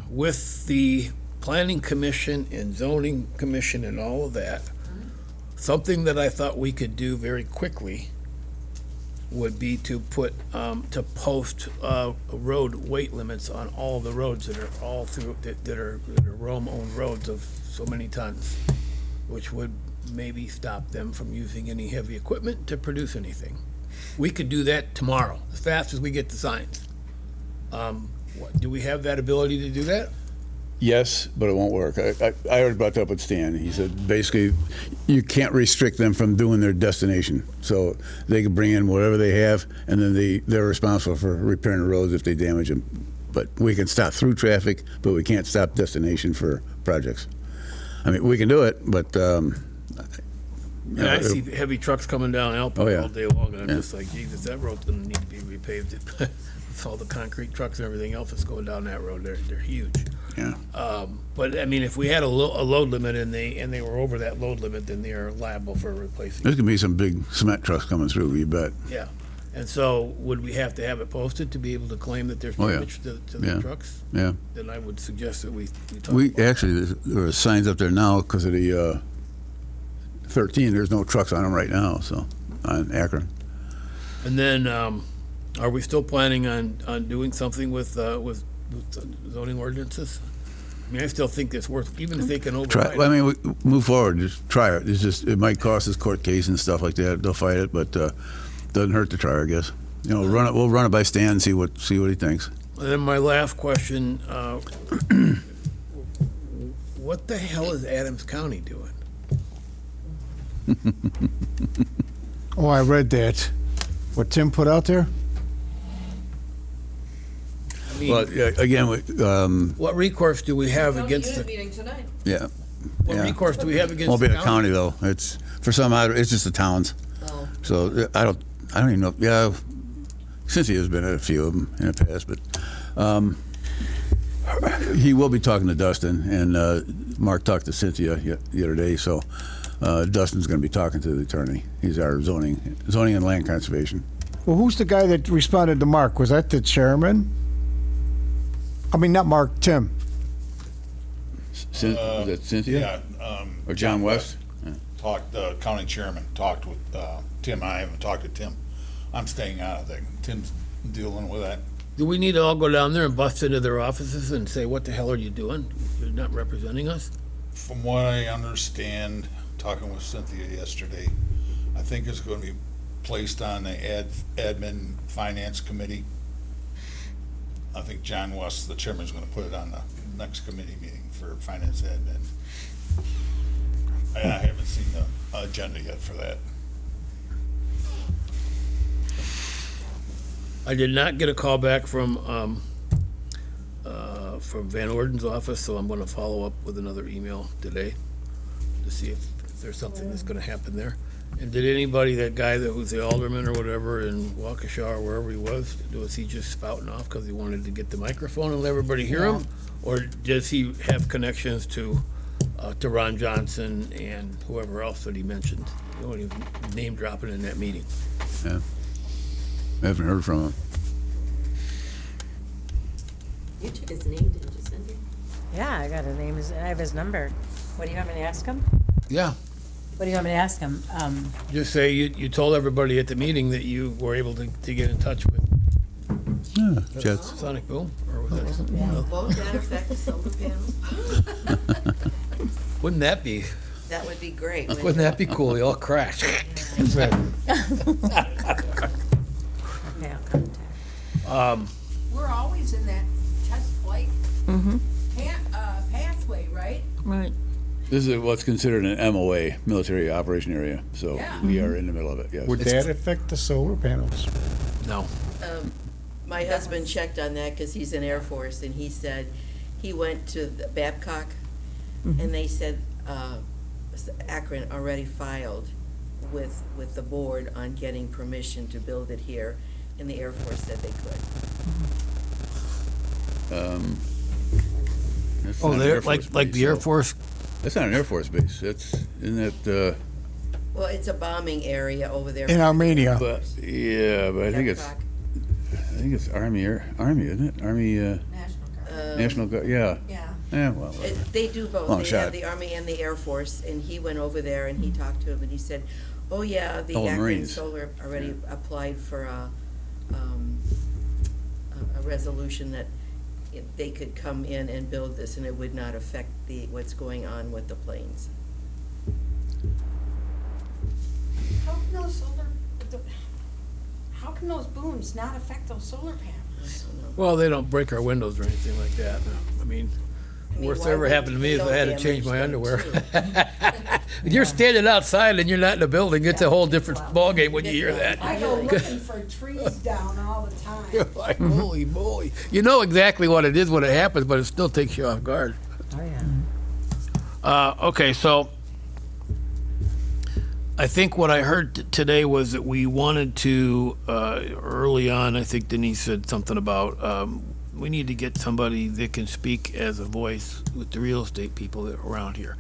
with the planning commission and zoning commission and all of that, something that I thought we could do very quickly would be to put, to post, road weight limits on all the roads that are all through, that are Rome-owned roads of so many tons, which would maybe stop them from using any heavy equipment to produce anything. We could do that tomorrow, as fast as we get the signs. Do we have that ability to do that? Yes, but it won't work. I already brought that up with Stan. He said, basically, you can't restrict them from doing their destination. So they can bring in whatever they have, and then they're responsible for repairing the roads if they damage them. But we can stop through traffic, but we can't stop destination for projects. I mean, we can do it, but, Yeah, I see heavy trucks coming down Alpine Oh, yeah. all day long, and I'm Yeah. just like, Jesus, that road's gonna need to be repaved. With all the concrete trucks and everything else that's going down that road, they're huge. yeah. But I mean, if we had a load limit and they were over that load limit, then they are liable for replacing. There's gonna be some big cement trucks coming through, you bet. Yeah. And so would we have to have it posted to be able to claim that there's Oh, yeah. damage to the Yeah. trucks? Yeah. Then I would suggest that we talk We, about it. actually, there are signs up there now because of the 13, there's no trucks on them right now, so, on Akron. And then, are we still planning on doing something with zoning ordinances? I mean, I still think it's worth, even if they can Try, override. I mean, we move forward, just try it. It's just, it might cost us court case and stuff like that. They'll fight it, but doesn't hurt to try, I guess. You know, we'll run it by Stan and see what he thinks. And then my last question, what the hell is Adams County doing? Oh, I read that. What Tim put out there? I mean, Well, yeah, again, what recourse do we have County against unit the, meeting tonight. yeah. what yeah. recourse do we have against Won't be the the county though. It's for some odd. It's just the towns. Oh. So I don't even know. Yeah, Cynthia's been at a few of them in the past, but he will be talking to Dustin, and Mark talked to Cynthia the other day. So Dustin's going to be talking to the attorney. He's our zoning and land conservation. Well, who's the guy that responded to Mark? Was that the chairman? I mean, not Mark, Tim. Was that Cynthia Yeah. or John West? Talked, the county chairman talked with Tim. I haven't talked to Tim. I'm staying out of that. Tim's dealing with that. Do we need to all go down there and bust into their offices and say, what the hell are you doing? You're not representing us? From what I understand, talking with Cynthia yesterday, I think it's going to be placed on the admin finance committee. I think John West, the chairman, is going to put it on the next committee meeting for finance admin. And I haven't seen the agenda yet for that. I did not get a call back from Van Orden's office, so I'm gonna follow up with another email today to see if there's something that's gonna happen there. And did anybody, that guy that was the alderman or whatever in Waukesha or wherever he was he just spouting off because he wanted to get the microphone and let everybody hear him? Or does he have connections to Ron Johnson and whoever else that he mentioned? You know, he was name dropping in that meeting. Yeah. I haven't heard from him. You took his name, didn't you, Cindy? Yeah, I got his name, I have his number. What do you want me to ask him? Yeah. What do you want me to ask him? Just say you told everybody at the meeting that you were able to get in touch with Yeah, Jets. Sonic Boom, or was that? Won't that affect the solar panels? Wouldn't that be, That would be great. wouldn't that be cool? They all crash. Okay, I'll contact. We're always in that test flight pathway, right? Right. This is what's considered an MOA, military operation area, so Yeah. we are in the middle of it, yes. Would that affect the solar panels? No. My husband checked on that because he's in Air Force, and he said he went to the Babcock, and they said Akron already filed with the board on getting permission to build it here, and the Air Force said they could. That's Oh, not an they're Air Force like base, the Air so- Force. That's not an Air Force base, isn't that, Well, it's a bombing area over there. In Armenia. but I think it's Army, isn't it? Army, National Guard. National Guard, yeah. Yeah. Yeah, well, They do both. Long They shot. have the Army and the Air Force, and he went over there and he talked to him, and he said, oh, yeah, the Oh, Akron Marines. Solar already applied for a resolution that they could come in and build this, and it would not affect what's going on with the planes. How can those booms not affect those solar panels? Well, they don't break our windows or anything like that. I mean, worst why ever would happened to me is I had to hail change my damage underwear. them, You're standing outside and you're not in the building. It's a whole different ballgame when you hear that. I go looking for trees down all the time. You're like, holy moly. You know exactly what it is when it happens, but it still takes you off guard. Oh, yeah. Okay, so I think what I heard today was that we wanted to, early on, I think Denise said something about, we need to get somebody that can speak as a voice with the real estate people that are around here.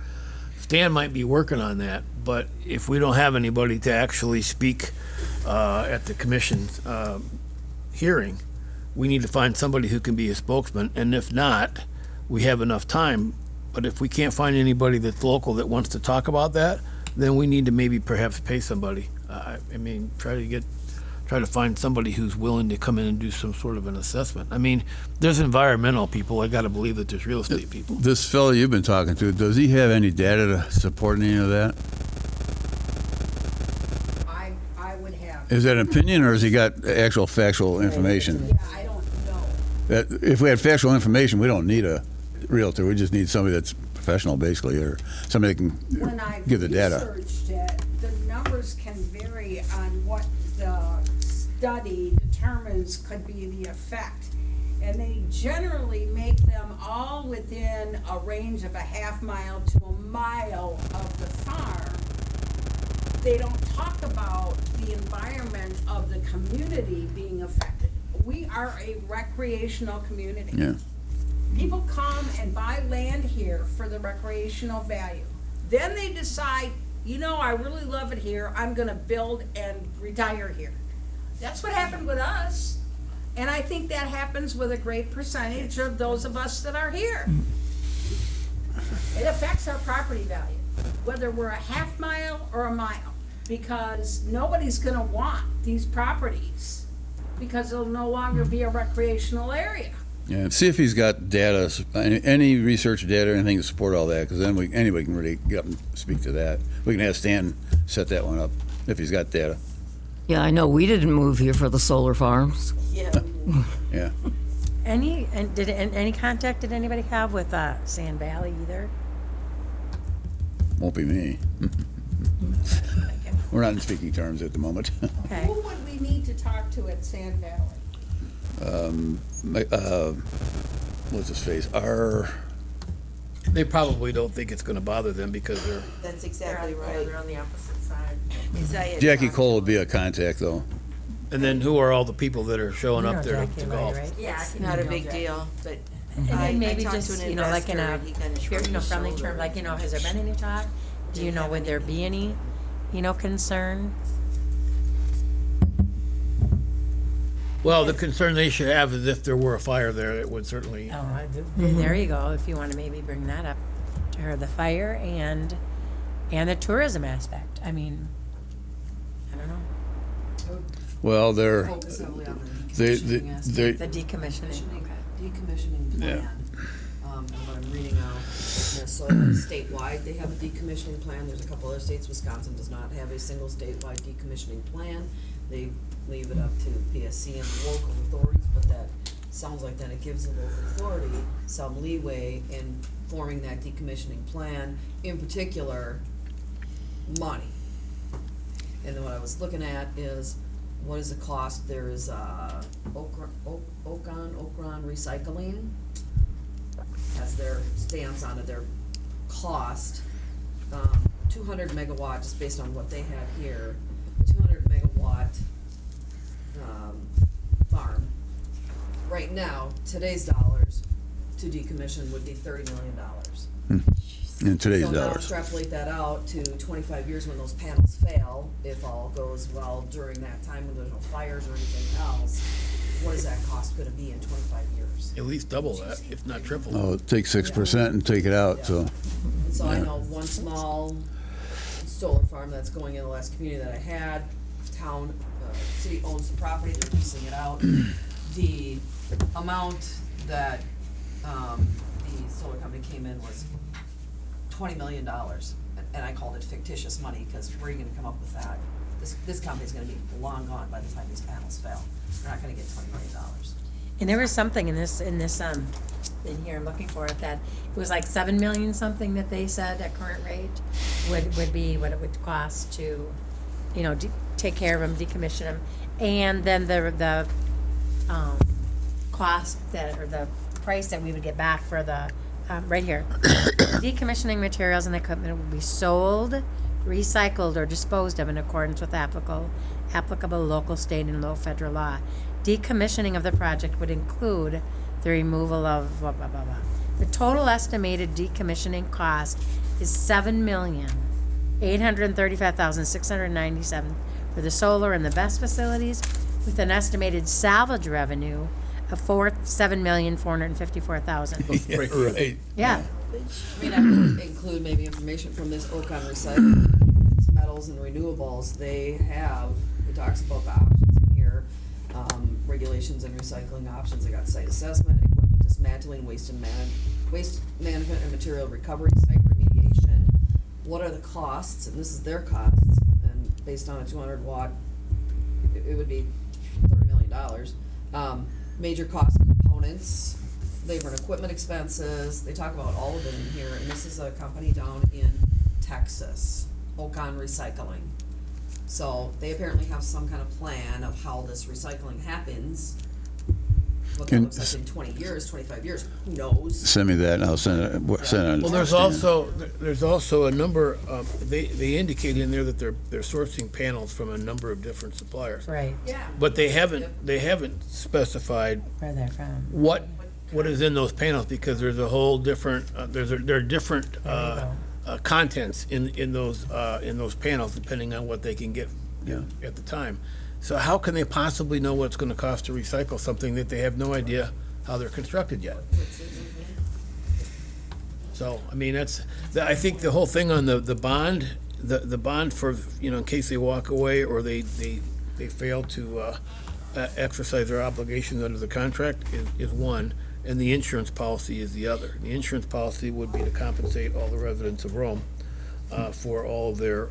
Stan might be working on that, but if we don't have anybody to actually speak at the commission's hearing, we need to find somebody who can be a spokesman, and if not, we have enough time. But if we can't find anybody that's local that wants to talk about that, then we need to maybe perhaps pay somebody. I mean, try to find somebody who's willing to come in and do some sort of an assessment. I mean, there's environmental people. I got to believe that there's real estate people. this fellow you've been talking to, does he have any data to support any of that? I would have. Is that an opinion, or has he got actual factual information? Yeah, I don't know. That if we had factual information, we don't need a realtor. We just need somebody that's professional, basically, or somebody that When can I give the data. researched it, the numbers can vary on what the study determines could be the effect. And they generally make them all within a range of a half mile to a mile of the farm. They don't talk about the environment of the community being affected. We are a recreational community. Yeah. People come and buy land here for the recreational value. Then they decide, you know, I really love it here, I'm gonna build and retire here. That's what happened with us. And I think that happens with a great percentage of those of us that are here. It affects our property value, whether we're a half mile or a mile, because nobody's gonna want these properties, because it'll no longer be a recreational area. Yeah, see if he's got data, any research data or anything to support all that, because then anybody can really get up and speak to that. We can have Stan set that one up if he's got data. Yeah, I know we didn't move here for the solar farms. Yeah. Yeah. Any contact did anybody have with Sand Valley either? Won't be me. We're not in speaking terms at the moment. Okay. Who would we need to talk to at Sand Valley? What's his face? They probably don't think it's going to bother them because they're. That's exactly right. They're on the opposite side. Because I had Jackie talked Cole to would be him. a contact, though. And then who are all the people that are showing You up know there Jackie to Lloyd, golf? right? Yeah, It's not a big deal, but And I then maybe talked to just, an you know, like in investor a, and he kinda you shrugged know, his friendly shoulder. term, like, you know, has there been any talk? Do you know, would there be any, you know, concern? Well, the concern they should have is if there were a fire there, it would certainly. There you go, if you want to maybe bring that up to her, the fire and the tourism aspect. I mean, I don't know, Well, they're Focus heavily on the they decommissioning aspect. the decommissioning. Decommissioning Yeah. plan. and what I'm reading now, Minnesota statewide, they have a decommissioning plan. There's a couple other states, Wisconsin does not have a single statewide decommissioning plan. They leave it up to PSC and local authorities, but that sounds like then it gives the local authority some leeway in forming that decommissioning plan, in particular, money. And then what I was looking at is, what is the cost? There is, Okran Recycling has their stance on it, their cost. 200 megawatt, just based on what they have here, 200 megawatt, farm. Right now, today's dollars, to decommission would be $30 million. In today's So now dollars. extrapolate that out to 25 years when those panels fail, if all goes well during that time when there's no fires or anything else, what is that cost gonna be in 25 years? At least double that, if not triple. Oh, take 6% and take it out, so. And so I know one small solar farm that's going in the last community that I had, town, city owns the property, they're leasing it out. The amount that, the solar company came in was $20 million, and I called it fictitious money, because where are you gonna come up with that? This company's gonna be long gone by the time these panels fail. They're not gonna get $20 million. And there was something in this, in here, I'm looking for it, that it was like 7 million something that they said at current rate would be what it would cost to, you know, take care of them, decommission them. And then the cost that, or the price that we would get back for the, right here. Decommissioning materials and equipment will be sold, recycled, or disposed of in accordance with applicable local, state, and local federal law. Decommissioning of the project would include the removal of blah, blah, blah, blah. The total estimated decommissioning cost is $7,835,697 for the solar and the BESS facilities, with an estimated salvage revenue of $7,454,000. Right. Yeah. I mean, I would include maybe information from this Okon Recycling, it's metals and renewables, it talks about the options in here, regulations and recycling options, they got site assessment, equipment dismantling, waste management and material recovery, site remediation. What are the costs, and this is their costs, and based on a 200 watt, it would be $30 million. Major cost components, labor and equipment expenses, they talk about all of it in here, and this is a company down in Texas, Okon Recycling. So they apparently have some kind of plan of how this recycling happens. What that looks like in 20 years, 25 years, who knows? Send me that and I'll send it. Well, there's also a number, they indicate in there that they're sourcing panels from a number of different suppliers. Right, But they haven't specified where they're from. what is in those panels, because there's a whole different, there are different contents in those panels, depending on what they can get at the time. So how can they possibly know what it's gonna cost to recycle something that they have no idea how they're constructed yet? So, I mean, I think the whole thing on the bond, the bond for, you know, in case they walk away or they fail to exercise their obligations under the contract is one, and the insurance policy is the other. The insurance policy would be to compensate all the residents of Rome for all of their,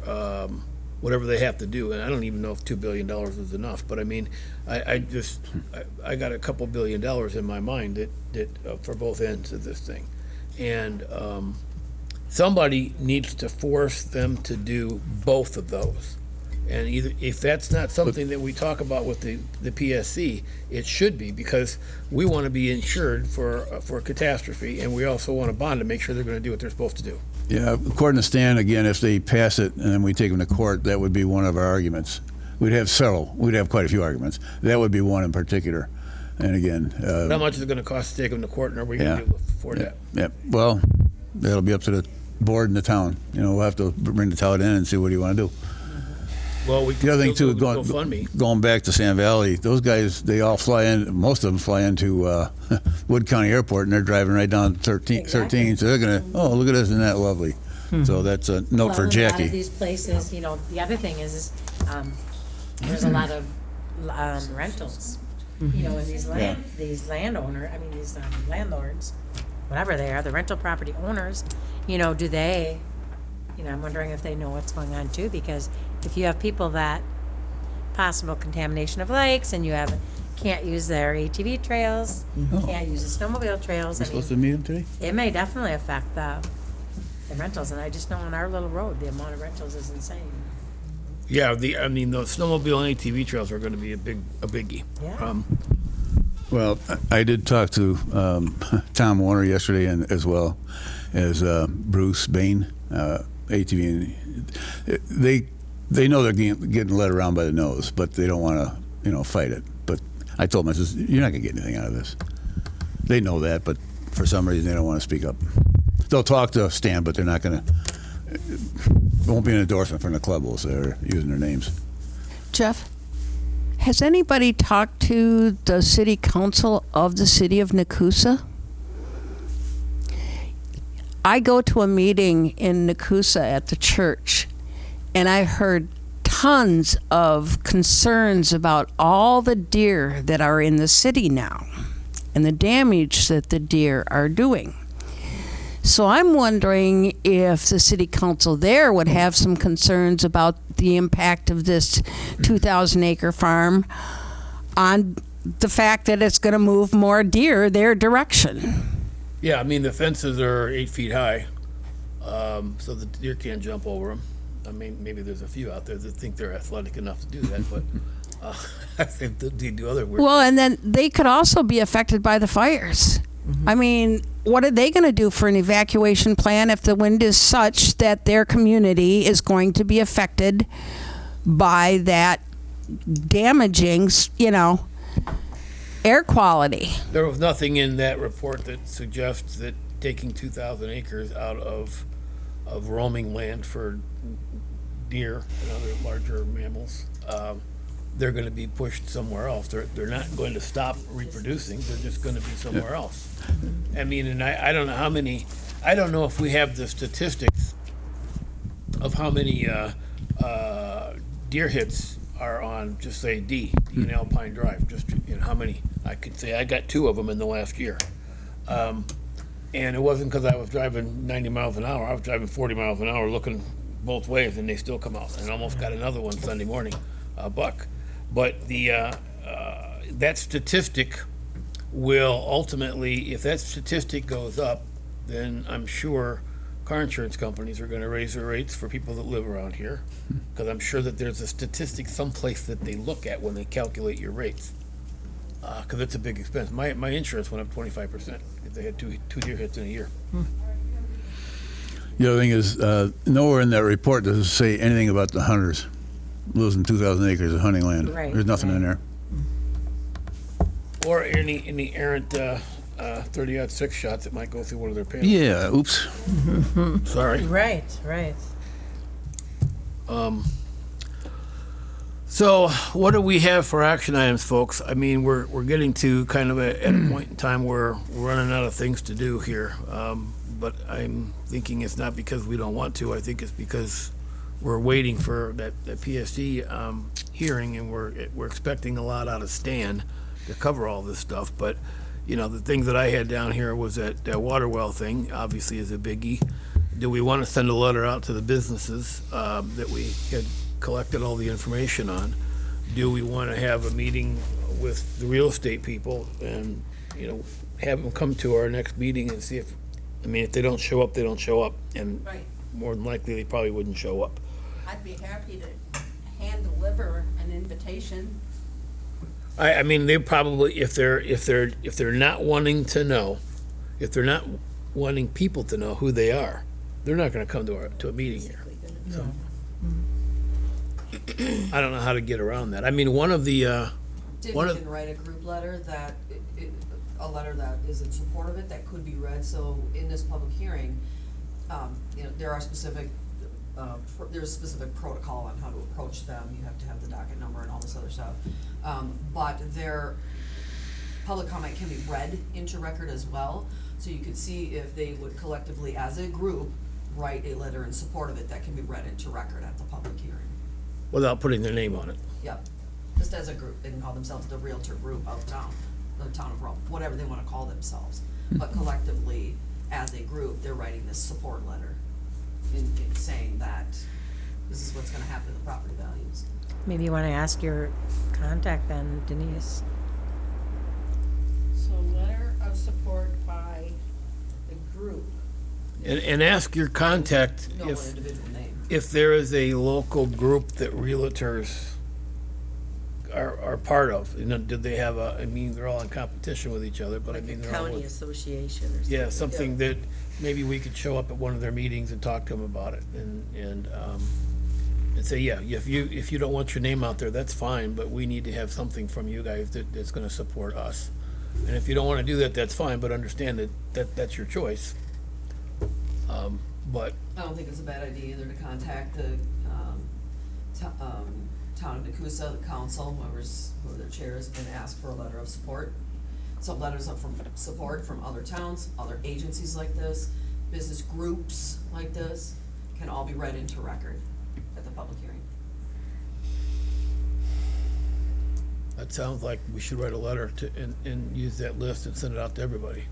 whatever they have to do. And I don't even know if $2 billion is enough, but I mean, I got a couple $2 billion in my mind that for both ends of this thing. And somebody needs to force them to do both of those. And either, if that's not something that we talk about with the PSC, it should be, because we want to be insured for catastrophe, and we also want a bond to make sure they're going to do what they're supposed to do. Yeah, according to Stan, again, if they pass it and then we take them to court, that would be one of our arguments. We'd have quite a few arguments. That would be one in particular. And again, How much is it going to cost to take them to court, and are we going to be able to afford that? Yeah, well, that'll be up to the board and the town. You know, we'll have to bring the town in and see what do you want to do. Well, we The other thing too, go fund me. going back to Sand Valley, those guys, they all fly in, most of them fly into Wood County Airport, and they're driving right down 13, so they're gonna, oh, look at this, isn't that lovely? So that's a note for Well, in a lot Jackie. of these places, you know, the other thing is there's a lot of rentals, you know, and these landlords, whatever they are, the rental property owners, you know, do they, you know, I'm wondering if they know what's going on too, because if you have people that possible contamination of lakes and you have, can't use their ATV trails, can't use the snowmobile trails, We I supposed to mean, meet him today? it may definitely affect the rentals, and I just know on our little road, the amount of rentals is insane. Yeah, those snowmobile and ATV trails are gonna be a biggie. Yeah. Well, I did talk to Tom Warner yesterday, and as well as Bruce Bain, ATV. And they know they're getting led around by the nose, but they don't want to, fight it. But I told them, I says, you're not gonna get anything out of this. They know that, but for some reason they don't want to speak up. They'll talk to Stan, but they're not gonna. It won't be an endorsement from the club. We'll say they're using their names. Jeff, has anybody talked to the city council of the city of Nakusa? I go to a meeting in Nakusa at the church, and I heard tons of concerns about all the deer that are in the city now and the damage that the deer are doing. So I'm wondering if the city council there would have some concerns about the impact of this 2,000-acre farm on the fact that it's going to move more deer their direction. Yeah, I mean, the fences are 8 feet high, so the deer can't jump over them. I mean, maybe there's a few out there that think they're athletic enough to do that, but I think they do other weird. Well, and then they could also be affected by the fires. I mean, what are they going to do for an evacuation plan if the wind is such that their community is going to be affected by that damaging, air quality? There was nothing in that report that suggests that taking 2,000 acres out of roaming land for deer and other larger mammals, they're going to be pushed somewhere else. They're not going to stop reproducing. They're just going to be somewhere else. I mean, and I don't know how many. I don't know if we have the statistics of how many deer hits are on, just say D in Alpine Drive. Just how many? I could say I got 2 of them in the last year. And it wasn't because I was driving 90 miles an hour. I was driving 40 miles an hour looking both ways, and they still come out. And almost got another one Sunday morning, a buck. But that statistic will ultimately, if that statistic goes up, then I'm sure car insurance companies are going to raise their rates for people that live around here, because I'm sure that there's a statistic someplace that they look at when they calculate your rates, because it's a big expense. My insurance went up 25% if they had two deer hits in a year. The other thing is, nowhere in that report does it say anything about the hunters losing 2,000 acres of hunting land. Right, There's nothing in there. Or any errant 30-06 shots that might go through one of their panels. Yeah, oops. Sorry. Right. So what do we have for action items, folks? I mean, we're getting to kind of at a point in time where we're running out of things to do here. But I'm thinking it's not because we don't want to. I think it's because we're waiting for that PSD hearing, and we're expecting a lot out of Stan to cover all this stuff. But the things that I had down here was that water well thing obviously is a biggie. Do we want to send a letter out to the businesses that we had collected all the information on? Do we want to have a meeting with the real estate people and have them come to our next meeting and see if they don't show up, they don't show up, and Right. more than likely they probably wouldn't show up. I'd be happy to hand deliver an invitation. I mean, they probably, if they're not wanting to know, if they're not wanting people to know who they are, they're not going to come to a meeting here. So, I don't know how to get around that. I mean, one of the Did One we of- can write a group letter a letter that is in support of it, that could be read, so in this public hearing, there are specific, there's specific protocol on how to approach them, you have to have the docket number and all this other stuff. But their public comment can be read into record as well, so you could see if they would collectively, as a group, write a letter in support of it that can be read into record at the public hearing. without putting their name on it. Yep, just as a group, they can call themselves the Realtor Group of town, the town of Rome, whatever they wanna call themselves. but collectively, as a group, they're writing this support letter in saying that this is what's gonna happen to the property values. Maybe you want to ask your contact then, Denise. So letter of support by the group. And ask your contact No one if, individual name. if there is a local group that realtors are part of. You know, did they have a, I mean, they're all in competition with each other, but I Like mean, a they're all county with. association or something. Yeah, something that maybe we could show up at one of their meetings and talk to them about it and say, yeah, if you don't want your name out there, that's fine, but we need to have something from you guys that's gonna support us. And if you don't wanna do that, that's fine, but understand that's your choice. But I don't think it's a bad idea either to contact the, town of Nacusa, the council, who are their chairs, and ask for a letter of support. So letters of support from other towns, other agencies like this, business groups like this, can all be read into record at the public hearing. that sounds like we should write a letter to, and use that list and send it out to everybody.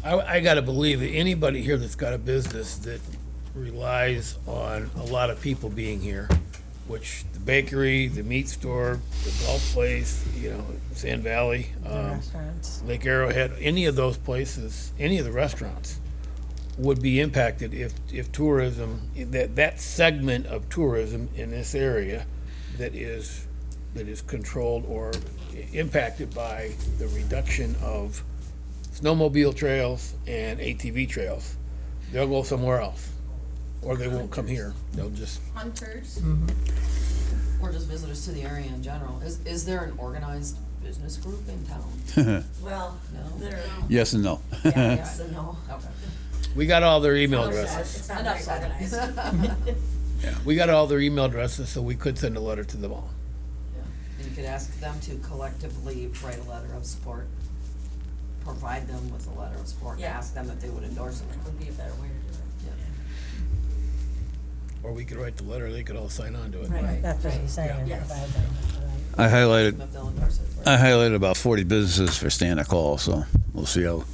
I gotta believe that anybody here that's got a business that relies on a lot of people being here, which the bakery, the meat store, the golf place, you know, Sand Valley, The restaurants. Lake Arrowhead, any of those places, any of the restaurants would be impacted if tourism, that segment of tourism in this area that is controlled or impacted by the reduction of snowmobile trails and ATV trails, they'll go somewhere else. Or they won't come here. They'll just, Hunters. Or just visitors to the area in general. Is there an organized business group in town? Well, No? there, Yes and no. yeah, yes and no. Okay. we got all their email addresses. It's not Enough very said. organized. We got all their email addresses, so we could send a letter to them all. And you could ask them to collectively write a letter of support, provide them with a letter of support, and Yeah. ask them if they would endorse it. Would be a better way to do it. Or we could write the letter, they could all sign on to it. Right. That's what he's saying. Yes. provide them with the I highlighted, If they'll endorse it. I highlighted about 40 businesses for stand a call, so we'll see how,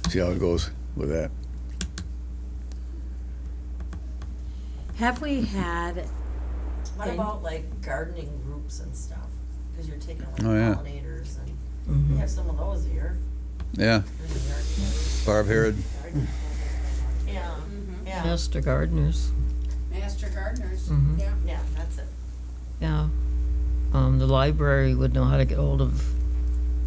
see how it goes with that. Have we had, What And- about like gardening groups and stuff? Cause you're taking like Oh, yeah. pollinators and we have some of those here. Yeah, There's a garden- Barb Herod. Yeah, yeah, Master gardeners, Master gardeners, Mhm. yeah. yeah, that's it. yeah. The library would know how to get hold of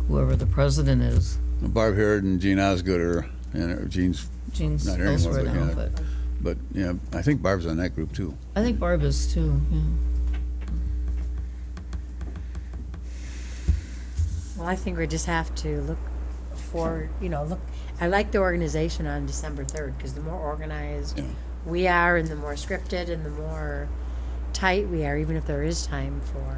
whoever the president is. Barb Herod and Gene Osgood are, and Gene's, Jean's Not here anymore, elsewhere but now, yeah. but but, yeah, I think Barb's on that group too. I think Barb is too, yeah. well, I think we just have to look for, I like the organization on December 3rd, because the more organized Yeah. we are and the more scripted and the more tight we are, even if there is time for,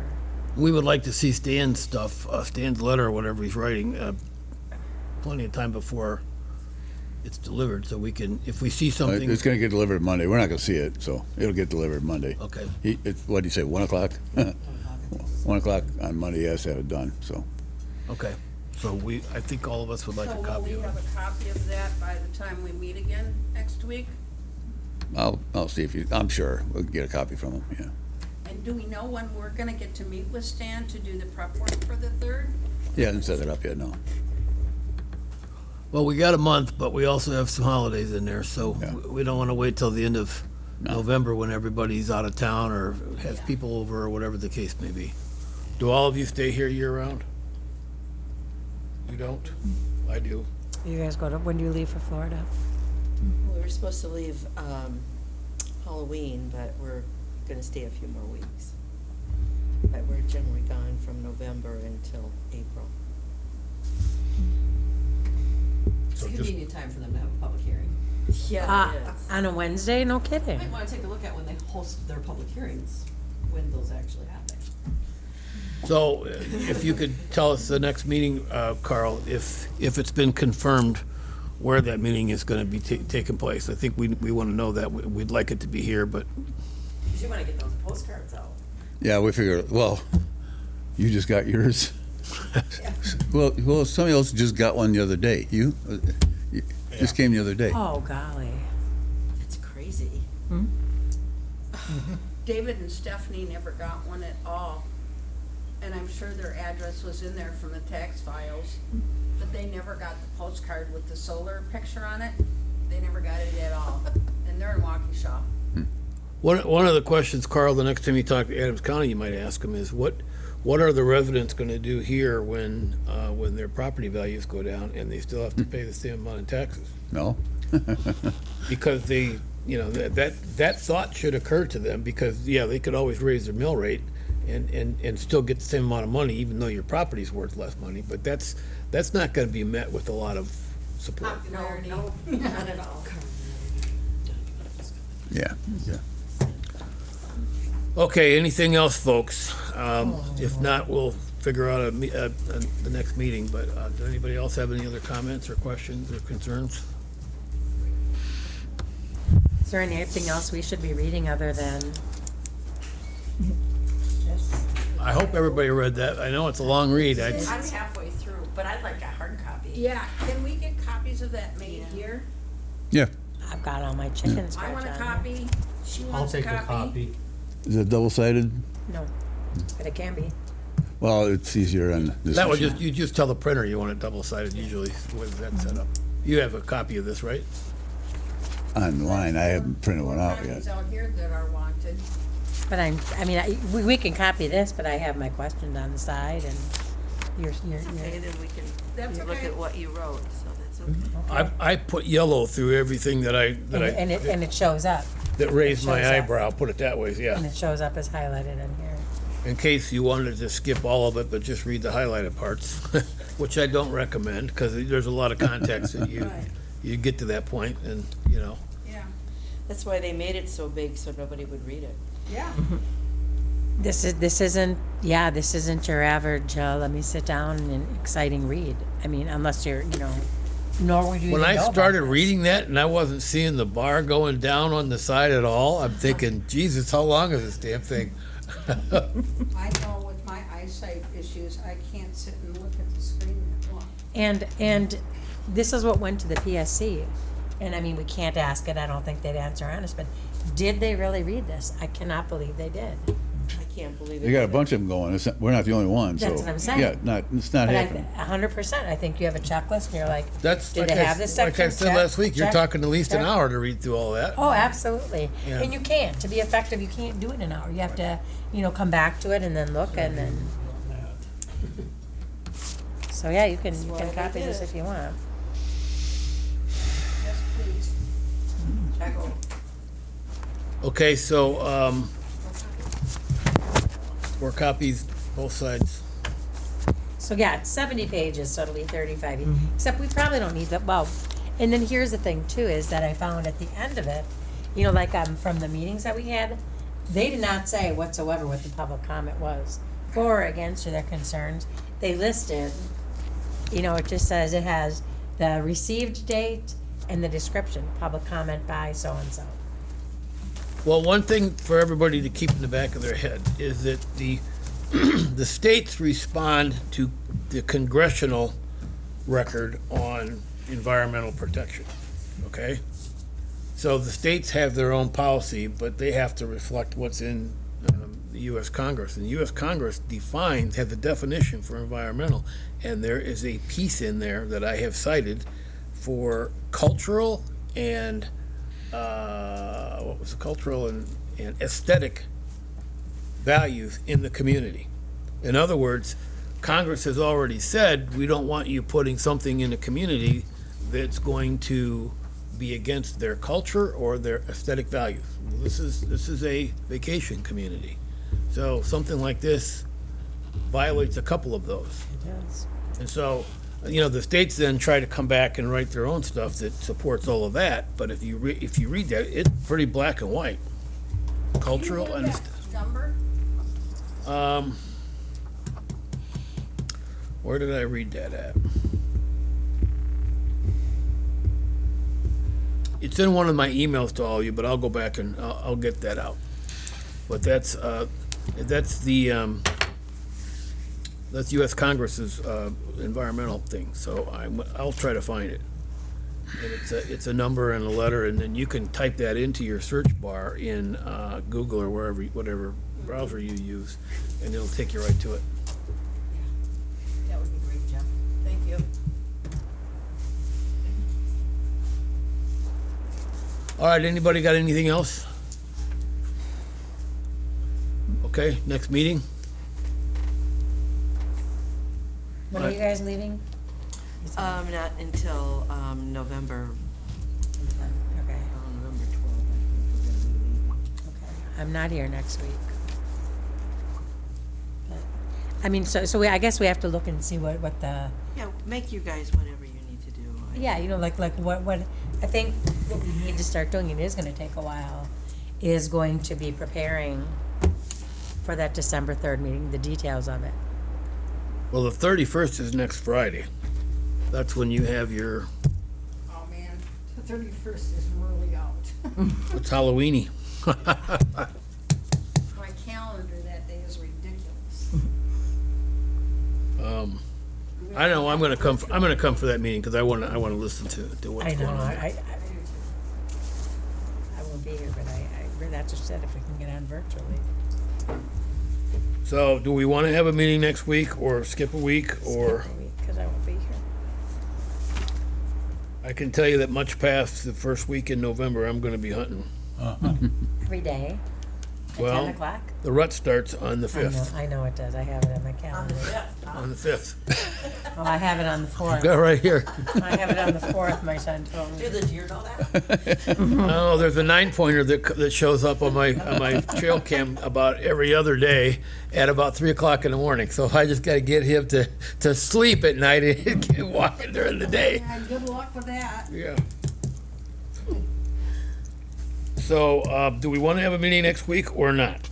We would like to see Stan's stuff, Stan's letter or whatever he's writing, plenty of time before it's delivered, so we can, if we see something. It's gonna get delivered Monday. We're not gonna see it, so it'll get delivered Monday. Okay. What'd you say, 1 o'clock? 1 o'clock on Monday, he has to have it done, so. Okay, so I think all of us would like So a will copy we of it. have a copy of that by the time we meet again next week? I'll see if I'm sure we'll get a copy from him, yeah. And do we know when we're gonna get to meet with Stan to do the prep work for the 3rd? He hasn't set it up yet, no. Well, we got a month, but we also have some holidays in there, so Yeah. we don't want to wait till the end of No. November when everybody's out of town or has people over or whatever the case may be. Do all of you stay here year-round? You don't? I do. you guys when do you leave for Florida? We were supposed to leave Halloween, but we're gonna stay a few more weeks. But we're generally gone from November until April. It's So a just- convenient time for them to have a public hearing. Yeah, On a Wednesday? No You kidding. might wanna take a look at when they host their public hearings, when those actually happen. So if you could tell us the next meeting, Carl, if it's been confirmed where that meeting is going to be taking place. I think we want to know that. We'd like it to be here, but Cause you wanna get those postcards out. Yeah, we figured, well, You just got yours? Well, somebody else just got one the other day. You just came the other day. Oh, golly. It's crazy. David and Stephanie never got one at all. And I'm sure their address was in there from the tax files, but they never got the postcard with the solar picture on it. They never got it at all. And they're in Waukesha. One of the questions, Carl, the next time you talk to Adams County, you might ask them is, what are the residents gonna do here when their property values go down and they still have to pay the same amount in taxes? No? Because they, that thought should occur to them, because, yeah, they could always raise their mill rate and still get the same amount of money, even though your property's worth less money, but that's not gonna be met with a lot of support. Popularity. No, not at all. Yeah. Okay, anything else, folks? If not, we'll figure out the next meeting, but does anybody else have any other comments or questions or concerns? Is there anything else we should be reading other than this? I hope everybody read that. I know it's a long read. I'm halfway through, but I'd like a hard copy. Yeah, can we get copies of that made here? Yeah. I've got all my chicken I scratch want a on there. copy, she wants a copy. Is it double-sided? No, but it can be. Well, it's easier on this. That would machine. you just tell the printer you want it double-sided usually with that setup. You have a copy of this, right? Online, I haven't printed one out yet. Copies out here that are wanted. But we can copy this, but I have my questions on the side and Okay, then we can That's look okay. at what you wrote, so that's okay. I put yellow through everything that and it shows up. that raised my shows up. eyebrow, put it that way, And yeah. it shows up as highlighted in here. In case you wanted to skip all of it, but just read the highlighted parts, which I don't recommend, because there's a lot of context that you get to that point and, Yeah, That's why they made it so big, so nobody would read it. yeah. This isn't your average, let me sit down and exciting read. I mean, unless you're, nor would you When even I know about started this. reading that and I wasn't seeing the bar going down on the side at all, I'm thinking, Jesus, how long is this damn thing? I know with my eyesight issues, I can't sit and look at the screen that long. And this is what went to the PSC. And I mean, we can't ask it, I don't think they'd answer honest, but did they really read this? I cannot believe they did. I can't believe it. They got a bunch of them going. We're not the only one, so. That's what I'm saying. Yeah, it's not But happening. 100%, I think you have a checklist and you're like, That's, do like they I, have this like I section? said Check, last week, you're check, talking at least an check. hour to read through all that. Oh, absolutely. Yeah. And you can't. To be effective, you can't do it in an hour. You have to, come back to it and then look and then. So yeah, you can why they copy did this it. if you want. Yes, please. Check. Okay, so, 4 copies, both sides. So yeah, it's 70 pages, so it'll be 35. Except we probably don't need that. Well, and then here's the thing too, is that I found at the end of it, like from the meetings that we had, they did not say whatsoever what the public comment was, for or against, or their concerns. They listed, it just says it has the received date and the description, public comment by so-and-so. Well, one thing for everybody to keep in the back of their head is that the states respond to the congressional record on environmental protection, okay? So the states have their own policy, but they have to reflect what's in the U.S. Congress. And the U.S. Congress has a definition for environmental, and there is a piece in there that I have cited for cultural and cultural and aesthetic values in the community. In other words, Congress has already said, we don't want you putting something in a community that's going to be against their culture or their aesthetic values. This is a vacation community. So something like this violates a couple of those. Yes. And so, the states then try to come back and write their own stuff that supports all of that, but if you read that, it's pretty black and white. Cultural Can you and, give that number? where did I read that at? It's in one of my emails to all of you, but I'll go back and I'll get that out. But that's the That's U.S. Congress's environmental thing, so I'll try to find it. And it's a number and a letter, and then you can type that into your search bar in Google or wherever, whatever browser you use, and it'll take you right to it. That would be great, Jeff. Thank you. All right, anybody got anything else? Okay, next meeting? When are you guys leaving? Not until, November, Okay. November 12th, I think we're gonna be leaving. I'm not here next week. But, I mean, so I guess we have to look and see what the, Yeah, make you guys whatever you need to do. yeah, you know, like what, I think what we need to start doing, it is gonna take a while, is going to be preparing for that December 3rd meeting, the details of it. Well, the 31st is next Friday. That's when you have your, Oh, man, the 31st is really out. it's Halloweeny. My calendar that day is ridiculous. I know, I'm gonna come for that meeting, because I wanna listen to what's I know, going on. I won't be here, but I that's just said if we can get on virtually. So, do we wanna have a meeting next week, or skip a week, or? Because I won't be here. I can tell you that much past the first week in November, I'm gonna be hunting. Every day? At Well, 10 o'clock? The rut starts on the 5th. I know it does. I have it on my calendar. On the 5th. Oh, I have it on the 4th. Got it right here. I have it on the 4th, my son told me. Do the deer know that? Oh, there's a 9-pointer that shows up on my trail cam about every other day at about 3 o'clock in the morning. So I just gotta get him to sleep at night and get walking during the day. Yeah, good luck with that. Yeah. So, do we wanna have a meeting next week or not?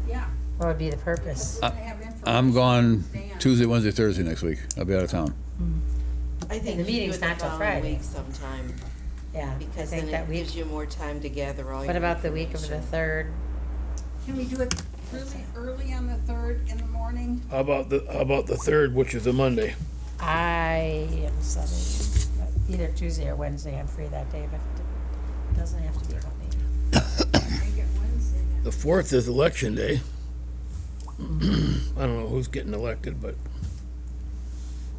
Yeah. What would be the purpose? We're gonna have information. I'm gone Dan. Tuesday, Wednesday, Thursday next week. I'll be out of town. I think the you do meeting's it not till following Friday. week sometime, Yeah, I because think then that it week. gives you more time to gather all your What about the week of the information. 3rd? Can we do it really early on the 3rd in the morning? How about the 3rd, which is a Monday? I am Southern, but either Tuesday or Wednesday, I'm free that day, but it doesn't have to be about me. Make it Wednesday then. The 4th is election day. I don't know who's getting elected, but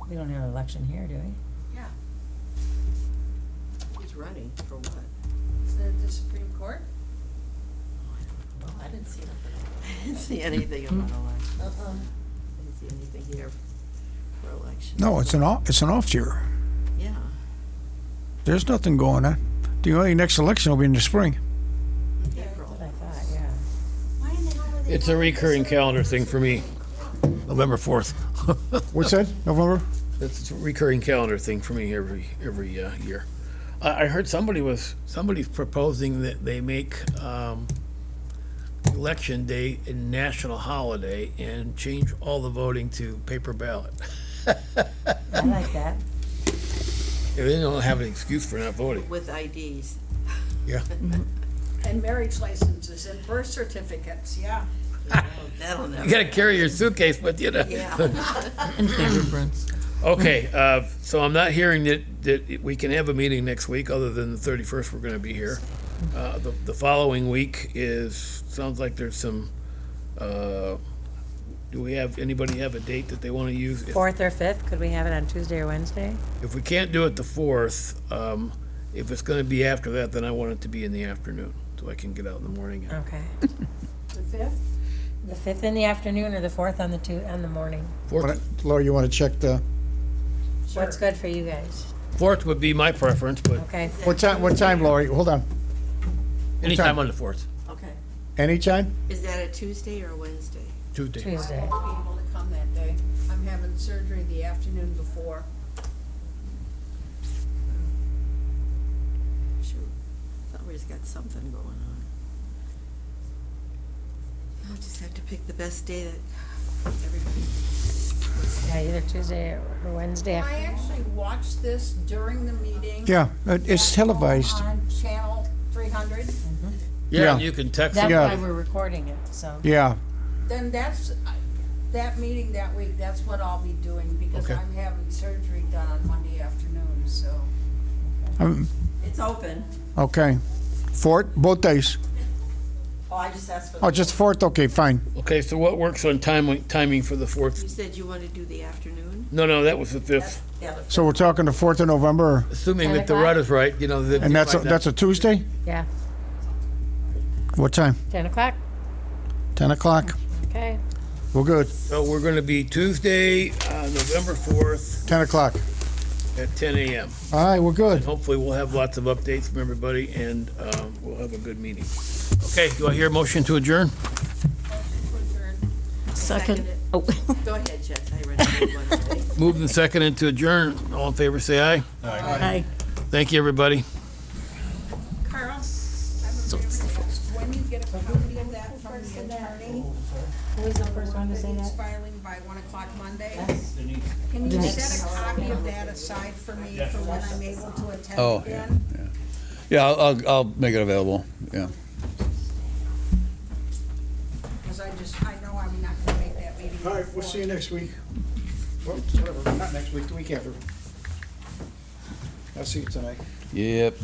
We don't have an election here, do we? Yeah. Who's running for what? Is that the Supreme Court? I didn't see nothing. I didn't see anything about election. Uh-uh. I didn't see anything here for election. No, it's an off year. Yeah. There's nothing going on. The only next election will be in the spring. April. That's what I thought, yeah. Why in the hell are they? it's a recurring calendar thing for me. November 4th. What's that, November? It's a recurring calendar thing for me every year. I heard somebody's proposing that they make election day a national holiday and change all the voting to paper ballot. I like that. They don't have an excuse for not voting. With IDs. Yeah. And marriage licenses and birth certificates, yeah. That'll never. You gotta carry your suitcase with you to. Yeah. And fingerprints. Okay, so I'm not hearing that we can have a meeting next week, other than the 31st, we're gonna be here. The following week sounds like there's some, do anybody have a date that they wanna use? 4th or 5th, could we have it on Tuesday or Wednesday? If we can't do it the 4th, if it's gonna be after that, then I want it to be in the afternoon, so I can get out in the morning. Okay. The 5th? The 5th in the afternoon or the 4th on the morning? Laura, you want to check the, What's good for you guys? 4th would be my preference, but Okay. what time, Laura? Hold on. anytime on the 4th, Okay. Anytime? Is that a Tuesday or a Wednesday? Tuesday. Tuesday. I won't be able to come that day. I'm having surgery the afternoon before. Shoot. Somebody's got something going on. I'll just have to pick the best day that everybody. Yeah, either Tuesday or Wednesday. Can I actually watch this during the meeting? Yeah, it's televised. On channel 300? Yeah, Yeah. you can text That's them. Yeah. why we're recording it, so. Yeah, Then that's, that meeting that week, that's what I'll be doing, because Okay. I'm having surgery done on Monday afternoon, so. It's open. Okay. Fourth, both days. Oh, I just asked for. Oh, just fourth, okay, fine. Okay, so what works on timing for the 4th? You said you want to do the afternoon? No, that was the 5th. Yeah, So we're talking the 4th of November, Assuming 10 that the o'clock? rut is right, you know. that and you that's might not- that's a Tuesday? Yeah, What time? 10 o'clock? 10 o'clock? Okay. We're good. So we're going to be Tuesday, November 4th 10 o'clock. at 10 a.m. All right, we're good. Hopefully, we'll have lots of updates from everybody, and we'll have a good meeting. Okay, do I hear a motion to adjourn? Second. it. Oh, Go ahead, Chet, I read it one today. Moved and seconded to adjourn. All in favor, say aye. hi. Thank you, everybody. Carl, So it's the first. when you get a copy of that from the attorney, Who was the first one to say it's that? filing by 1 o'clock Monday, can you set a copy of that aside for me for when I'm able to attend Oh, again? Yeah, I'll make it available, yeah. Because I know I'm not gonna make that meeting. All right, we'll see you next week. Well, whatever, not next week, the week after. I'll see you tonight. Yep.